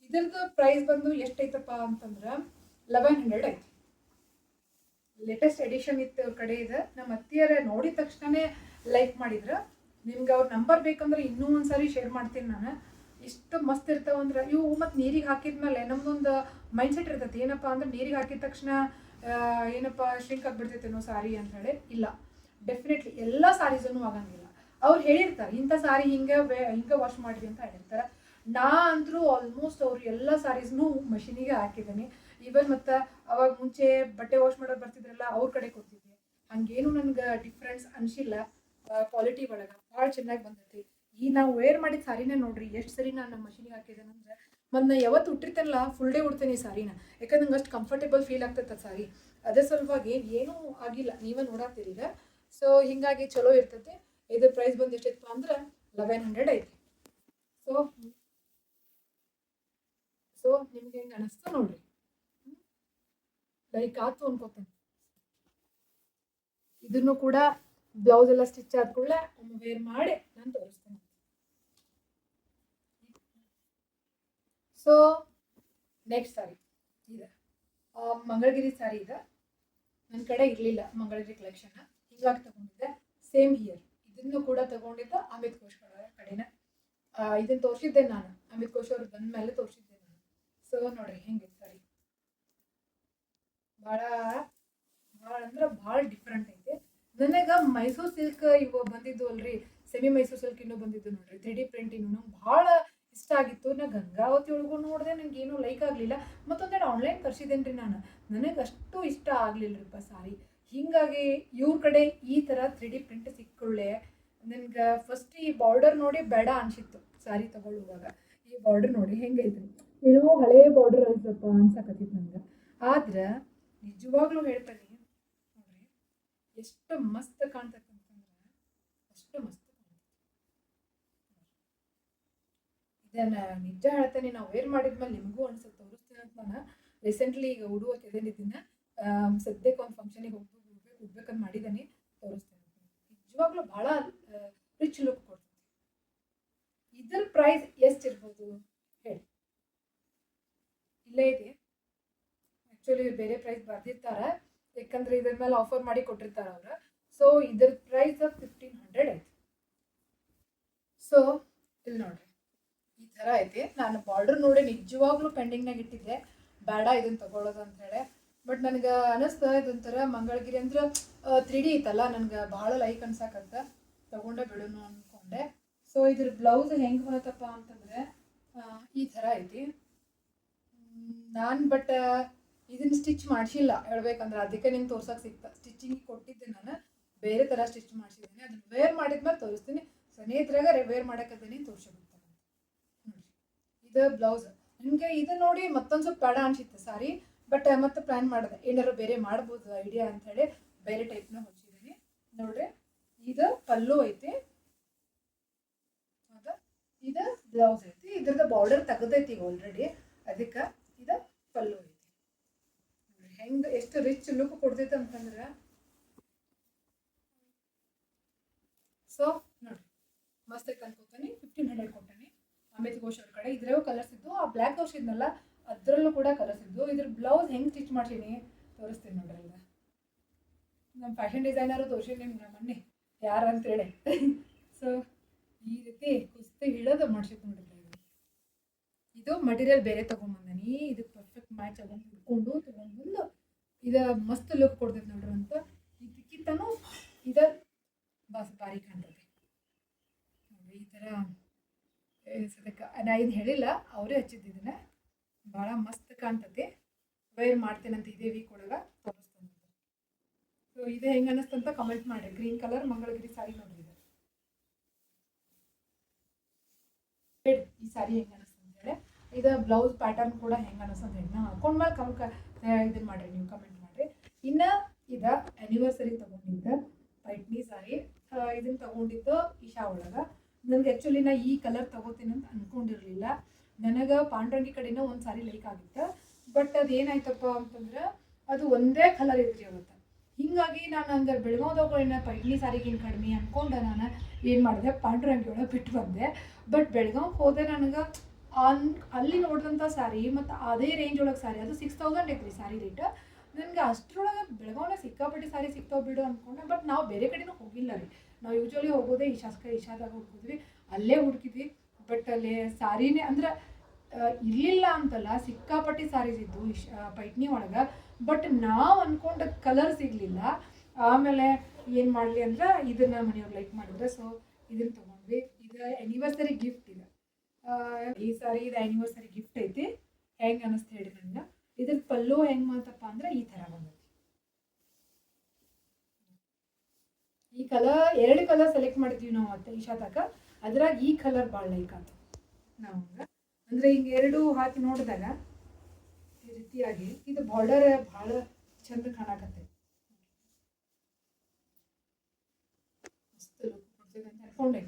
ಇದ್ರದ್ದು ಪ್ರೈಸ್ ಬಂದು ಎಷ್ಟೈತಪ್ಪ ಅಂತಂದ್ರೆ 1100 ಐತಿ. ಲೇಟೆಸ್ಟ್ ಎಡಿಷನ್ ಇತ್ತು ಅವ್ರ ಕಡೆ. ಇದೆ ನಮ್ಮ ಅತ್ತಿಯರ ನೋಡಿದ ತಕ್ಷಣನೇ ಲೈಕ್ ಮಾಡಿದ್ರು. ನಿಮ್ಗೆ ಅವ್ರ ನಂಬರ್ ಬೇಕಂದ್ರೆ ಇನ್ನೂ ಒಂದು ಸಾರಿ ಶೇರ್ ಮಾಡ್ತೀನಿ ನಾನು. ಇಷ್ಟು ಮಸ್ತ್ ಇರ್ತಾವಂದ್ರೆ ಇವು. ಮತ್ತು ನೀರಿಗೆ ಹಾಕಿದ್ಮೇಲೆ ನಮ್ದೊಂದು ಮೈಂಡ್ ಸೆಟ್ ಇರ್ತೈತಿ, ಏನಪ್ಪ ಅಂದ್ರೆ ನೀರಿಗೆ ಹಾಕಿದ ತಕ್ಷಣ ಏನಪ್ಪ ಶ್ರಿಂಕ್ ಆಗಿಬಿಡ್ತೈತೇನೋ ಸಾರಿ ಅಂತ ಹೇಳಿ. ಇಲ್ಲ, ಡೆಫಿನೆಟ್ಲಿ ಎಲ್ಲ ಸಾರೀಸೂ ಆಗಂಗಿಲ್ಲ. ಅವ್ರು ಹೇಳಿರ್ತಾರೆ ಇಂಥ ಸಾರಿ ಹಿಂಗೆ ವಾಶ್ ಮಾಡಿರಿ ಅಂತ ಹೇಳಿರ್ತಾರೆ. ನಾ ಅಂದರೂ ಆಲ್ಮೋಸ್ಟ್ ಅವ್ರು ಎಲ್ಲ ಸಾರೀಸ್ನೂ ಮಷೀನಿಗೆ ಹಾಕಿದ್ದೀನಿ. ಈವನ್ ಮತ್ತು ಅವಾಗ ಮುಂಚೆ ಬಟ್ಟೆ ವಾಶ್ ಮಾಡೋರು ಬರ್ತಿದ್ರಲ್ಲ, ಅವ್ರ ಕಡೆ ಕೊಡ್ತಿದ್ದೆ. ಹಂಗೇನು ನನಗೆ ಡಿಫ್ರೆನ್ಸ್ ಅನಿಸಿಲ್ಲ. ಕ್ವಾಲಿಟಿ ಒಳಗೆ ಭಾಳ ಚೆನ್ನಾಗಿ ಬಂದೈತಿ. ಈ ನಾವು ವೇರ್ ಮಾಡಿದ ಸಾರಿನೇ ನೋಡ್ರಿ ಎಷ್ಟು ಸರಿ ನಾನು ನಮ್ಮ ಮಷೀನಿಗೆ ಹಾಕಿದ್ದೇನೆ ಅಂದ್ರೆ. ಮತ್ತು ನಾ ಯಾವತ್ತು ಉಟ್ಟಿರ್ತೇನಲ್ಲ ಫುಲ್ ಡೇ ಉಡ್ತೇನೆ ಈ ಸಾರಿನ. ಯಾಕಂದ್ರೆ ನಂಗೆ ಅಷ್ಟು ಕಂಫರ್ಟೇಬಲ್ ಫೀಲ್ ಆಗ್ತೈತೆ ಸಾರಿ. ಅದೇ ಸಲುವಾಗಿ ಏನೂ ಆಗಿಲ್ಲ, ನೀವೇ ನೋಡಾತ್ತೀರಿ ಈಗ. ಸೊ ಹೀಗಾಗಿ ಚಲೋ ಇರ್ತೈತಿ. ಇದ್ರ ಪ್ರೈಸ್ ಬಂದು ಎಷ್ಟೈತಪ್ಪ ಅಂದ್ರೆ 1100 ಐತಿ. ಸೊ ನಿಮ್ಗೆ ಹೆಂಗೆ ಅನಿಸ್ತು ನೋಡ್ರಿ. ಲೈಕ್ ಆತು ಅನ್ಕೋತೇನೆ. ಇದನ್ನು ಕೂಡ ಬ್ಲೌಸ್ ಎಲ್ಲ ಸ್ಟಿಚ್ ಆದ ಕೂಡಲೇ ಒಮ್ಮೆ ವೇರ್ ಮಾಡಿ ನಾನು ತೋರಿಸ್ತೇನೆ. ಸೊ ನೆಕ್ಸ್ಟ್ ಸಾರಿ ಇದೆ ಮಂಗಳಗಿರಿ ಸಾರಿ. ಇದೆ ನನ್ನ ಕಡೆ ಇರಲಿಲ್ಲ ಮಂಗಳಗಿರಿ ಕಲೆಕ್ಷನ್, ಹೀಗಾಗಿ ತಗೊಂಡಿದ್ದೆ. ಸೇಮ್ ಹಿಯರ್ ಇದನ್ನು ಕೂಡ ತಗೊಂಡಿದ್ದ ಅಮಿತ್ ಕೋಶ್ ಕಡೆನ. ಇದನ್ನ ತೋರಿಸಿದ್ದೆ ನಾನು, ಅಮಿತ್ ಕೋಶ್ ಅವ್ರು ಬಂದ ಮೇಲೆ ತೋರಿಸಿದ್ದೆ ನಾನು. ಸೊ ನೋಡ್ರಿ ಹೆಂಗೆ ಸಾರಿ, ಭಾಳ ಭಾಳ ಅಂದ್ರೆ ಭಾಳ ಡಿಫ್ರೆಂಟ್ ಐತಿ. ನನಗೆ ಮೈಸೂರು ಸಿಲ್ಕ್ ಇವು ಬಂದಿದ್ದು ಅಲ್ರಿ, ಸೆಮಿ ಮೈಸೂರು ಸಿಲ್ಕ್ ಇನ್ನೂ ಬಂದಿದ್ದು ನೋಡ್ರಿ, 3D ಪ್ರಿಂಟ್. ಇನ್ನೂ ನಂಗೆ ಭಾಳ ಇಷ್ಟ ಆಗಿತ್ತು. ನಾ ಗಂಗಾವತಿ ಒಳಗೂ ನೋಡಿದೆ, ನಂಗೆ ಏನೂ ಲೈಕ್ ಆಗಲಿಲ್ಲ. ಮತ್ತೊಂದೆರಡು ಆನ್ಲೈನ್ ತರಿಸಿದ್ದೇನೆ ರೀ ನಾನು, ನನಗೆ ಅಷ್ಟು ಇಷ್ಟ ಆಗಲಿಲ್ಲರಿಪ್ಪ ಸಾರಿ. ಹೀಗಾಗಿ ಇವ್ರ ಕಡೆ ಈ ಥರ 3D ಪ್ರಿಂಟ್ ಸಿಕ್ಕೊಳ್ಳೆ ನನಗೆ ಫಸ್ಟ್ ಈ ಬಾರ್ಡರ್ ನೋಡಿ ಬೇಡ ಅನಿಸಿತ್ತು ಸಾರಿ ತಗೊಳ್ಳುವಾಗ. ಈ ಬಾರ್ಡರ್ ನೋಡಿ ಹೆಂಗೈತ್ರಿ, ಏನೋ ಹಳೇ ಬಾರ್ಡರ್ ಐತಪ್ಪ ಅನ್ಸಕತ್ತಿತ್ತು ನನಗೆ. ಆದ್ರೆ ನಿಜವಾಗ್ಲೂ ಹೇಳ್ತಾನೆ ನೋಡ್ರಿ ಎಷ್ಟು ಮಸ್ತ್ ಕಾಣ್ತೈತೆ ಅಂತಂದ್ರೆ ಅಷ್ಟು ಮಸ್ತ್ ಕಾಣ್ತೈತೆ. ಇದನ್ನ ನಿಜ ಹೇಳ್ತೇನೆ, ನಾವು ವೇರ್ ಮಾಡಿದ್ಮೇಲೆ ನಿಮಗೂ ಅನ್ಸುತ್ತೆ, ತೋರಿಸ್ತೀನಿ ಅಂತ ನಾನು ರೀಸೆಂಟ್ಲಿ ಈಗ ಉಡುವಕ್ಕೆ ಇದನ್ನ ಸದ್ಯಕ್ಕೆ ಒಂದು ಫಂಕ್ಷನಿಗೆ ಹೋಗ್ಬೇಕಂತ ಮಾಡಿದ್ದೀನಿ, ತೋರಿಸ್ತೇನೆ. ನಿಜವಾಗ್ಲೂ ಭಾಳ ರಿಚ್ ಲುಕ್ ಕೊಡ್ತೈತಿ. ಇದ್ರ ಪ್ರೈಸ್ ಎಷ್ಟಿರ್ಬೋದು ಹೇಳಿ? ಇಲ್ಲೇ ಇದೆ. ಆ್ಯಕ್ಚುಲಿ ಬೇರೆ ಪ್ರೈಸ್ ಬರ್ದಿರ್ತಾರೆ, ಯಾಕಂದ್ರೆ ಇದ್ರ ಮೇಲೆ ಆಫರ್ ಮಾಡಿ ಕೊಟ್ಟಿರ್ತಾರೆ ಅವರು. ಸೊ ಇದ್ರ ಪ್ರೈಸ್ 1500 ಐತಿ. ಸೊ ಇಲ್ಲಿ ನೋಡ್ರಿ ಈ ಥರ ಐತಿ. ನಾನು ಬಾರ್ಡರ್ ನೋಡಿ ನಿಜವಾಗ್ಲೂ ಪೆಂಡಿಂಗ್ನಾಗ ಇಟ್ಟಿದ್ದೆ, ಬೇಡ ಇದನ್ನು ತಗೊಳ್ಳೋದು ಅಂತ ಹೇಳಿ. ಬಟ್ ನನಗೆ ಅನಿಸ್ತಾ ಇದೊಂಥರ ಮಂಗಳಗಿರಿ ಅಂದ್ರೆ 3D ಐತಲ್ಲ, ನನಗೆ ಭಾಳ ಲೈಕ್ ಅನ್ಸಕತ್ತ, ತಗೊಂಡೆ ಬಿಡೋನು ಅಂದ್ಕೊಂಡೆ. ಸೊ ಇದ್ರ ಬ್ಲೌಸ್ ಹೆಂಗೆ ಬರುತ್ತಪ್ಪ ಅಂತಂದರೆ ಈ ಥರ ಐತಿ. ನಾನು ಬಟ್ ಇದನ್ನು ಸ್ಟಿಚ್ ಮಾಡಿಸಿಲ್ಲ ಹೇಳ್ಬೇಕಂದ್ರೆ, ಅದಕ್ಕೆ ನಿಮ್ಗೆ ತೋರ್ಸೋಕೆ ಸಿಕ್ತ. ಸ್ಟಿಚಿಂಗ್ ಕೊಟ್ಟಿದ್ದೆ ನಾನು, ಬೇರೆ ಥರ ಸ್ಟಿಚ್ ಮಾಡಿಸಿದ್ದೀನಿ. ಅದನ್ನು ವೇರ್ ಮಾಡಿದ್ಮೇಲೆ ತೋರಿಸ್ತೀನಿ. ಸ್ನೇಹಿತರಾಗ ವೇರ್ ಮಾಡೋಕ್ಕಂತೀನಿ ತೋರಿಸ್ಬಿಡ್ತಾರೆ. ಇದು ಬ್ಲೌಸ್. ನನಗೆ ಇದು ನೋಡಿ ಮತ್ತೊಂದು ಸ್ವಲ್ಪ ಬೇಡ ಅನ್ಸಿತ್ತು ಸಾರಿ, ಬಟ್ ಮತ್ತೆ ಪ್ಲ್ಯಾನ್ ಮಾಡಿದೆ ಏನಾದ್ರು ಬೇರೆ ಮಾಡ್ಬೋದು ಐಡಿಯಾ ಅಂಥೇಳಿ ಬೇರೆ ಟೈಪ್ನ ಹೊಚ್ಚಿದ್ದೀನಿ. ನೋಡ್ರಿ ಇದು ಪಲ್ಲು ಐತಿ, ಹೌದಾ? ಇದು ಬ್ಲೌಸ್ ಐತಿ. ಇದ್ರದ್ದು ಬಾರ್ಡರ್ ತೆಗೆದೈತಿ ಈಗ ಆಲ್ರೆಡಿ, ಅದಕ್ಕೆ ಇದು ಪಲ್ಲು ಐತಿ. ಹೆಂಗೆ ಎಷ್ಟು ರಿಚ್ ಲುಕ್ ಕೊಡ್ತೈತೆ ಅಂತಂದ್ರೆ, ಸೊ ನೋಡ್ರಿ ಮಸ್ತ್ ಐತೆ ಅನ್ಕೋತೀನಿ. 1500 ಕೊಟ್ಟೇನಿ. ಅಮಿತ್ ಘೋಷ್ ಅವ್ರ ಕಡೆ ಇದ್ರಾಗೂ ಕಲರ್ಸ್ ಇದ್ದು, ಆ ಬ್ಲ್ಯಾಕ್ ತೋರಿಸಿದ್ನಲ್ಲ ಅದರಲ್ಲೂ ಕೂಡ ಕಲರ್ಸ್ ಇದ್ದು. ಇದ್ರ ಬ್ಲೌಸ್ ಹೆಂಗೆ ಸ್ಟಿಚ್ ಮಾಡ್ಸೀನಿ ತೋರಿಸ್ತೀನಿ ನೋಡ್ರಿ. ಈಗ ನಮ್ಮ ಫ್ಯಾಷನ್ ಡಿಸೈನರು ತೋರಿಸಿ ನಿಮ್ಗೆ ಮೊನ್ನೆ ಯಾರು ಅಂತೇಳಿ. ಸೊ ಈ ರೀತಿ ಕುಸ್ತಿ ಹಿಡೋದು ಮಾಡ್ಸಿತ್ತು ನೋಡ್ರಿ. ಇದು ಮಟೀರಿಯಲ್ ಬೇರೆ ತೊಗೊಂಬಂದನಿ, ಇದಕ್ಕೆ ಪರ್ಫೆಕ್ಟ್ ಮ್ಯಾಚ್ ಆಗೋದು ಹಿಡ್ಕೊಂಡು ತೊಗೊಂಡ್ಬಂದು ಇದು ಮಸ್ತ್ ಲುಕ್ ಕೊಡ್ತೈತೆ ನೋಡ್ರಿ ಅಂತ. ಇದಕ್ಕಿಂತನೂ ಇದು ಭಾರಿ ಕಾಣ್ತೈತಿ ನೋಡ್ರಿ. ಈ ಥರ ಸದ್ಯಕ್ಕೆ ನಾ ಇದು ಹೇಳಿಲ್ಲ, ಅವರೇ ಹಚ್ಚಿದ್ದಿದ್ದನ್ನ. ಭಾಳ ಮಸ್ತ್ ಕಾಣ್ತೈತಿ. ವೇರ್ ಮಾಡ್ತೇನಂತ ಇದೇ ವೀಕ್ ಒಳಗೆ ತೋರಿಸ್ತೇನೆ. ಸೊ ಇದು ಹೆಂಗೆ ಅನ್ನಿಸ್ತಂತ ಕಮೆಂಟ್ ಮಾಡಿ. ಗ್ರೀನ್ ಕಲರ್ ಮಂಗಳಗಿರಿ ಸಾರಿ ನೋಡ್ರಿ. ಇದು ಈ ಸಾರಿ ಹೆಂಗೆ ಅನ್ನಿಸ್ತಂತೇಳಿ, ಇದು ಬ್ಲೌಸ್ ಪ್ಯಾಟರ್ನ್ ಕೂಡ ಹೆಂಗೆ ಅನ್ನಿಸ್ತಂತ ಹೇಳಿ ನಾವು ಹಾಕೊಂಡ್ಮೇಲೆ ಇದನ್ನು ಮಾಡಿರಿ, ನೀವು ಕಮೆಂಟ್ ಮಾಡಿರಿ. ಇನ್ನು ಇದು ಆ್ಯನಿವರ್ಸರಿ ತೊಗೊಂಡಿದ್ದೆ ಪೈಟ್ನಿ ಸಾರಿ. ಇದನ್ನು ತೊಗೊಂಡಿದ್ದು ಇಶಾ ಒಳಗೆ. ನನಗೆ ಆ್ಯಕ್ಚುಲಿ ನಾ ಈ ಕಲರ್ ತೊಗೋತೀನಿ ಅಂತ ಅಂದ್ಕೊಂಡಿರಲಿಲ್ಲ. ನನಗೆ ಪಾಂಡ್ರಂಗಿ ಕಡೆನೂ ಒಂದು ಸಾರಿ ಲೈಕ್ ಆಗಿತ್ತು, ಬಟ್ ಅದು ಏನಾಯ್ತಪ್ಪ ಅಂತಂದ್ರೆ ಅದು ಒಂದೇ ಕಲರ್ ಇದ್ರಿ ಅವತ್ತು. ಹೀಗಾಗಿ ನಾನು ಹಂಗಾರೆ ಬೆಳಗಾವ್ದಾಗ ಪೈಟ್ನಿ ಸಾರಿಗಿನ ಕಡಿಮೆ ಅಂದ್ಕೊಂಡು ನಾನು ಏನು ಮಾಡಿದೆ, ಪಾಂಡ್ರಂಗಿ ಒಳಗೆ ಬಿಟ್ಟು ಬಂದೆ. ಬಟ್ ಬೆಳಗಾವ್ಗೆ ಹೋದೆ, ನನಗೆ ಅಲ್ಲಿ ನೋಡಿದಂಥ ಸ್ಯಾರಿ ಮತ್ತು ಅದೇ ರೇಂಜ್ ಒಳಗೆ ಸ್ಯಾರಿ, ಅದು 6000 ಐತ್ರಿ ಸ್ಯಾರಿ ರೇಟ್. ನನಗೆ ಅಷ್ಟರೊಳಗೆ ಬೆಳಗಾವ್ನ ಸಿಕ್ಕಾಪಟ್ಟಿ ಸ್ಯಾರಿ ಸಿಗ್ತಾವೆ ಬಿಡು ಅಂದ್ಕೊಂಡೆ. ಬಟ್ ನಾವು ಬೇರೆ ಕಡೆನೂ ಹೋಗಿಲ್ಲ ರೀ. ನಾವು ಯೂಶ್ವಲಿ ಹೋಗೋದೇ ಇಶಾದಾಗ ಹುಡುಕಿದ್ವಿ, ಅಲ್ಲೇ ಹುಡುಕಿದ್ವಿ. ಬಟ್ ಅಲ್ಲಿ ಸ್ಯಾರಿನೇ ಅಂದ್ರೆ ಇರಲಿಲ್ಲ ಅಂತಲ್ಲ, ಸಿಕ್ಕಾಪಟ್ಟಿ ಸ್ಯಾರೀಸ್ ಇದ್ದು ಪೈಟ್ನಿ ಒಳಗೆ. ಬಟ್ ನಾವು ಅಂದ್ಕೊಂಡ ಕಲರ್ ಸಿಗಲಿಲ್ಲ. ಆಮೇಲೆ ಏನು ಮಾಡಲಿ ಅಂದ್ರೆ ಇದನ್ನು ಮನೆಯವ್ರು ಲೈಕ್ ಮಾಡಿದ್ರೆ, ಸೊ ಇದನ್ನು ತೊಗೊಂಡ್ವಿ. ಇದು ಆ್ಯನಿವರ್ಸರಿ ಗಿಫ್ಟ್. ಇದು ಈ ಸಾರಿ ಇದು ಆ್ಯನಿವರ್ಸರಿ ಗಿಫ್ಟ್ ಐತಿ. ಹೆಂಗೆ ಅನ್ನಿಸ್ತು ಹೇಳಿ ನನಗೆ. ಇದ್ರ ಪಲ್ಲು ಹೆಂಗೆ ಮಾತಪ್ಪ ಅಂದ್ರೆ ಈ ಥರ ಬಂದೈತಿ. ಈ ಕಲರ್ 2 ಕಲರ್ ಸೆಲೆಕ್ಟ್ ಮಾಡಿದ್ವಿ ನಾವು ಮತ್ತೆ ಇಶಾದಾಗ. ಅದ್ರಾಗ ಈ ಕಲರ್ ಭಾಳ ಲೈಕ್ ಆಯ್ತು ನಮ್ಗೆ. ಅಂದರೆ ಹಿಂಗೆ 2 ಹಾಕಿ ನೋಡಿದಾಗ ಈ ರೀತಿಯಾಗಿ ಇದು ಬಾರ್ಡರ್ ಭಾಳ ಚಂದ ಕಾಣಕತ್ತೆ. ಮಸ್ತ್ ಲುಕ್ ಕೊಡ್ತೈತೆ ಅಂತ ಅನ್ಕೊಂಡೆ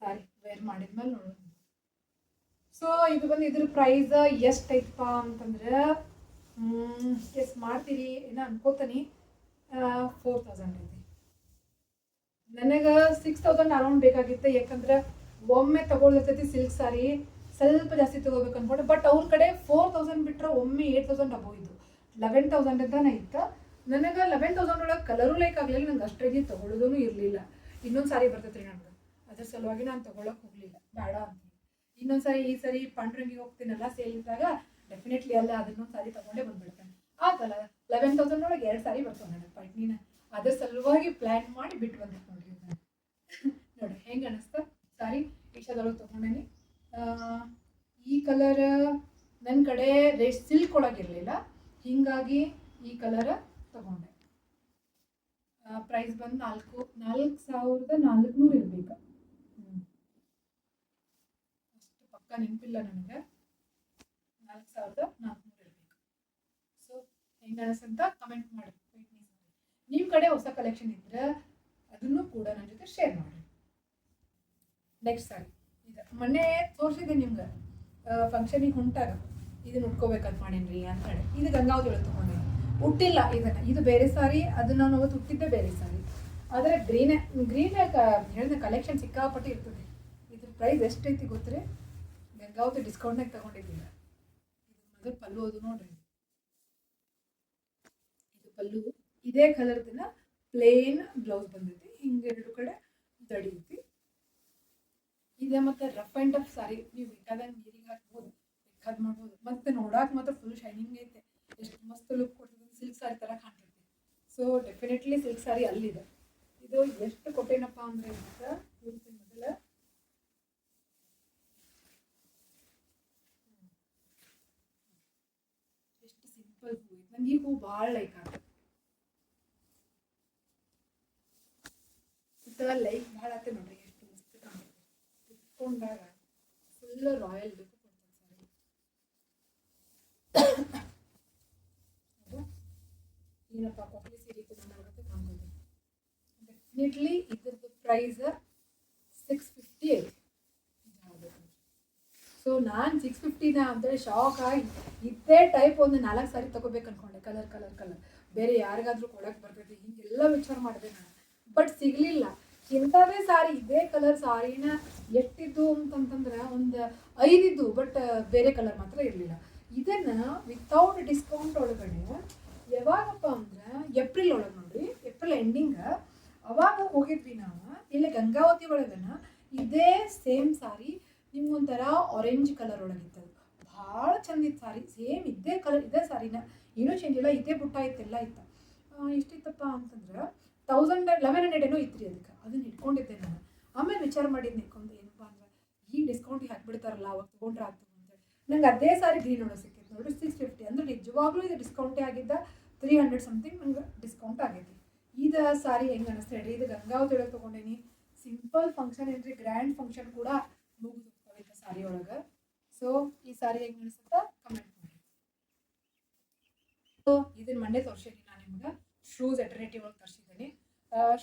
ಸಾರಿ ವೇರ್ ಮಾಡಿದ್ಮೇಲೆ ನೋಡೋಣ. ಸೊ ಇದು ಬಂದು ಇದ್ರ ಪ್ರೈಸ್ ಎಷ್ಟು ಐತಪ್ಪ ಅಂತಂದ್ರೆ, ಎಷ್ಟು ಮಾಡ್ತೀರಿ ಏನೋ ಅನ್ಕೋತೀನಿ, 4000 ಐತಿ. ನನಗೆ 6000 ಅರೌಂಡ್ ಬೇಕಾಗಿತ್ತು. ಯಾಕಂದ್ರೆ ಒಮ್ಮೆ ತಗೊಳ್ತೈತಿ ಸಿಲ್ಕ್ ಸಾರಿ ಸ್ವಲ್ಪ ಜಾಸ್ತಿ ತೊಗೋಬೇಕು ಅನ್ಕೊಂಡೆ. ಬಟ್ ಅವ್ರ ಕಡೆ 4000 ಬಿಟ್ಟರೆ ಒಮ್ಮೆ 8000 ಅಬೋ ಇದ್ದು 11000 ಇದ್ದಾನೆ ಇತ್ತು. ನನಗೆ 11000 ಒಳಗೆ ಕಲರು ಲೈಕ್ ಆಗಲಿಲ್ಲ. ನಂಗೆ ಅಷ್ಟೇ ತೊಗೊಳ್ಳೋದೂ ಇರಲಿಲ್ಲ. ಇನ್ನೊಂದು ಸಾರಿ ಬರ್ತೈತೆ ರೀ ನನಗೆ, ಅದ್ರ ಸಲುವಾಗಿ ನಾನು ತೊಗೊಳಕ್ಕೆ ಹೋಗಲಿಲ್ಲ, ಬೇಡ ಅಂತ. ಇನ್ನೊಂದು ಸಾರಿ ಈ ಸಾರಿ ಪಾಂಡ್ರಂಗಿಗೆ ಹೋಗ್ತೀನಲ್ಲ ಸೇಲ್ ಇದ್ದಾಗ ಡೆಫಿನೆಟ್ಲಿ ಅಲ್ಲ ಅದನ್ನೊಂದು ಸಾರಿ ತೊಗೊಂಡೇ ಬಂದ್ಬಿಡ್ತೇನೆ. ಆತಲ್ಲ 11000 ಒಳಗೆ 2 ಸಾರಿ ಬರ್ತವೆ ನನಗೆ ಪೈಟ್ನಿನ. ಅದ್ರ ಸಲುವಾಗಿ ಪ್ಲ್ಯಾನ್ ಮಾಡಿ ಬಿಟ್ಟು ಬಂದೆ ನೋಡ್ರಿ. ನೋಡಿ ಹೆಂಗೆ ಅನ್ನಿಸ್ತಾ ಸಾರಿ. ಇಶಾದೊಳಗೆ ತೊಗೊಂಡೇನಿ. ಈ ಕಲರ್ ನನ್ನ ಕಡೆ ಸಿಲ್ಕ್ ಒಳಗಿರಲಿಲ್ಲ, ಹೀಗಾಗಿ ಈ ಕಲರ್ ತೊಗೊಂಡೆ. ಪ್ರೈಸ್ ಬಂದು 4400 ಇರಬೇಕು. ಅಷ್ಟು ಪಕ್ಕ ನೆನಪಿಲ್ಲ ನನಗೆ. 4400 ಇರಬೇಕು. ಸೊ ಹೆಂಗೆ ಅನಿಸ್ತಂತ ಕಮೆಂಟ್ ಮಾಡಿ. ನಿಮ್ಮ ಕಡೆ ಹೊಸ ಕಲೆಕ್ಷನ್ ಇದ್ರೆ ಅದನ್ನು ಕೂಡ ನನ್ನ ಜೊತೆ ಶೇರ್ ಮಾಡಿ. ನೆಕ್ಸ್ಟ್ ಸಾರಿ ಇದು ಮೊನ್ನೆ ತೋರಿಸಿದ್ದೆ ನಿಮ್ಗೆ ಫಂಕ್ಷನಿಗೆ ಹೊಂಟಾಗ ಇದನ್ನ ಉಟ್ಕೋಬೇಕಂತ ಮಾಡೇನ್ರಿ ಅಂತ ಹೇಳಿ. ಇದು ಗಂಗಾವತಿಯೊಳಗೆ ತೊಗೊಂಡೆ, ಉಟ್ಟಿಲ್ಲ ಇದನ್ನು. ಇದು ಬೇರೆ ಸಾರಿ, ಅದು ನಾನು ಅವತ್ತು ಉಟ್ಟಿದ್ದೆ ಬೇರೆ ಸಾರಿ. ಆದರೆ ಗ್ರೀನ್ ಹೇಳಿದ ಕಲೆಕ್ಷನ್ ಸಿಕ್ಕಾಪಟ್ಟಿ ಇರ್ತದೆ. ಇದ್ರ ಪ್ರೈಸ್ ಎಷ್ಟೈತಿ ಗೊತ್ತರೆ? ಗಂಗಾವತಿ ಡಿಸ್ಕೌಂಟ್ನಾಗ ತೊಗೊಂಡಿದ್ದೀನಿ. ಇದು ಅದ್ರ ಪಲ್ಲು ಅದು ನೋಡ್ರಿ, ಇದು ಪಲ್ಲು. ಇದೇ ಕಲರ್ದಿನ ಪ್ಲೇನ್ ಬ್ಲೌಸ್ ಬಂದೈತಿ, ಹಿಂಗೆ ಎರಡು ಕಡೆ ದಡಿ ಐತಿ. ಇದೆ ಮತ್ತೆ ರಫ್ ಅಂಡ್ ಟಫ್ ಸಾರಿ, ನೀವು ಬೇಕಾದಂಗೆ ನೀರಿಗೆ ಹಾಕ್ಬೋದು, ಬೇಕಾದ್ ಮಾಡ್ಬೋದು. ಮತ್ತೆ ನೋಡಾಕ್ ಮಾತ್ರ ಫುಲ್ ಶೈನಿಂಗ್ ಐತೆ, ಎಷ್ಟು ಮಸ್ತ್ ಲುಕ್ ಕೊಡ್ತದೆ, ಸಿಲ್ಕ್ ಸಾರಿ ತರ ಕಾಣ್ತೈತಿ. ಸೊ ಡೆಫಿನೆಟ್ಲಿ ಸಿಲ್ಕ್ ಸಾರಿ ಅಲ್ಲಿದೆ. ಇದು ಎಷ್ಟು ಕೊಟ್ಟೇನಪ್ಪ ಅಂದ್ರೆ ಮೊದಲ ಎಷ್ಟು ಸಿಂಪಲ್ ಹೂ ಐತೆ, ನಂಗೆ ಈ ಹೂ ಭಾಳ ಲೈಕ್ ಆಗ್ತದೆ. ಲೈಕ್ ಭಾಳ ಆತ ನೋಡ್ರಿ, ಎಷ್ಟು ಮಸ್ತ್ ಕಾಣ್ತದೆ. ಇಟ್ಕೊಂಡಾಗ ಫುಲ್ ರಾಯಲ್ ಲುಕ್ ಕೊಡ್ತದೆ ಸಾರಿ. ಏನಪ್ಪ ಕೊಹ್ಲಿ ಸೀರೆ ಮಾಡೋದಕ್ಕೆ ಕಾಣ್ತದೆ. ಡೆಫಿನೆಟ್ಲಿ ಇದ್ರದ್ದು ಪ್ರೈಸ್ 650 ಐತಿ. ಸೊ ನಾನು 650ನ ಅಂತೇಳಿ ಶಾಕ್ ಆಗಿ ಇದೇ ಟೈಪ್ ಒಂದು 4 ಸಾರಿ ತಗೋಬೇಕು ಅನ್ಕೊಂಡೆ, ಕಲರ್ ಕಲರ್ ಕಲರ್, ಬೇರೆ ಯಾರಿಗಾದ್ರೂ ಕೊಡಕ್ಕೆ ಬರ್ತೈತಿ ಹಿಂಗೆಲ್ಲ ವಿಚಾರ ಮಾಡಿದೆ ನಾನು. ಬಟ್ ಸಿಗಲಿಲ್ಲ. ಇಂಥವೇ ಸಾರಿ, ಇದೇ ಕಲರ್ ಸಾರಿನ ಎಷ್ಟಿದ್ದು ಅಂತಂತಂದ್ರೆ ಒಂದು 5 ಇದ್ದು, ಬಟ್ ಬೇರೆ ಕಲರ್ ಮಾತ್ರ ಇರಲಿಲ್ಲ. ಇದನ್ನು ವಿತೌಟ್ ಡಿಸ್ಕೌಂಟ್ ಒಳಗಡೆ ಯಾವಾಗಪ್ಪ ಅಂದ್ರೆ ಏಪ್ರಿಲ್ ಒಳಗೆ ನೋಡ್ರಿ, ಏಪ್ರಿಲ್ ಎಂಡಿಂಗ್ ಅವಾಗ ಹೋಗಿದ್ವಿ ನಾವು. ಇಲ್ಲಿ ಗಂಗಾವತಿ ಒಳಗನ ಇದೇ ಸೇಮ್ ಸಾರಿ ನಿಮ್ಗೊಂಥರ ಆರೆಂಜ್ ಕಲರ್ ಒಳಗಿತ್ತು, ಭಾಳ ಚಂದ ಇತ್ತು ಸಾರಿ. ಸೇಮ್ ಇದೇ ಕಲರ್, ಇದೇ ಸಾರಿನ, ಏನೂ ಚೇಂಜ್ ಇಲ್ಲ, ಇದೇ ಬುಟ್ಟ ಇತ್ತೆಲ್ಲ ಇತ್ತು. ಎಷ್ಟಿತ್ತಪ್ಪ ಅಂತಂದ್ರೆ 1100 ಏನೋ ಇತ್ತು ರೀ ಅದಕ್ಕೆ. ಅದನ್ನ ಇಟ್ಕೊಂಡಿದ್ದೆ ನಾನು. ಆಮೇಲೆ ವಿಚಾರ ಮಾಡಿದ್ನಿ ಕೊಂದು, ಏನಪ್ಪ ಅಂದ್ರೆ ಈ ಡಿಸ್ಕೌಂಟಿಗೆ ಹಾಕ್ಬಿಡ್ತಾರಲ್ಲ, ಅವಾಗ ತೊಗೊಂಡ್ರೆ ಆಗ್ತದೆ ಅಂತೇಳಿ. ನಂಗೆ ಅದೇ ಸಾರಿ ಗ್ರೀನ್ ಒಳಗೆ ಸಿಕ್ಕಿತ್ತು ನೋಡ್ರಿ, 650. ಅಂದ್ರೆ ನಿಜವಾಗ್ಲೂ ಇದು ಡಿಸ್ಕೌಂಟೇ ಆಗಿದ್ದ, 300 ಸಮಥಿಂಗ್ ನಂಗೆ ಡಿಸ್ಕೌಂಟ್ ಆಗೈತಿ. ಇದು ಸಾರಿ ಹೆಂಗೆ ಅನಿಸ್ತಾ ಹೇಳ್ರಿ, ಇದು ಗಂಗಾವತಿ ಒಳಗೆ ತೊಗೊಂಡೇನಿ. ಸಿಂಪಲ್ ಫಂಕ್ಷನ್ ಏನ್ರಿ, ಗ್ರ್ಯಾಂಡ್ ಫಂಕ್ಷನ್ ಕೂಡ ಮುಗಿದು ಹೋಗ್ತಾವೆ ಸಾರಿ ಒಳಗೆ. ಸೊ ಈ ಸಾರಿ ಹೆಂಗೆ ಅನಿಸುತ್ತಾ ಕಮೆಂಟ್ ಮಾಡಿ. ಸೊ ಇದನ್ನ ಮೊನ್ನೆ ತೋರಿಸಿದ್ದೀನಿ ನಾನು ನಿಮ್ಗೆ, ಶೂಸ್ ಎಟರ್ನಿಟಿ ಒಳಗೆ ತರಿಸಿದ್ದೀನಿ.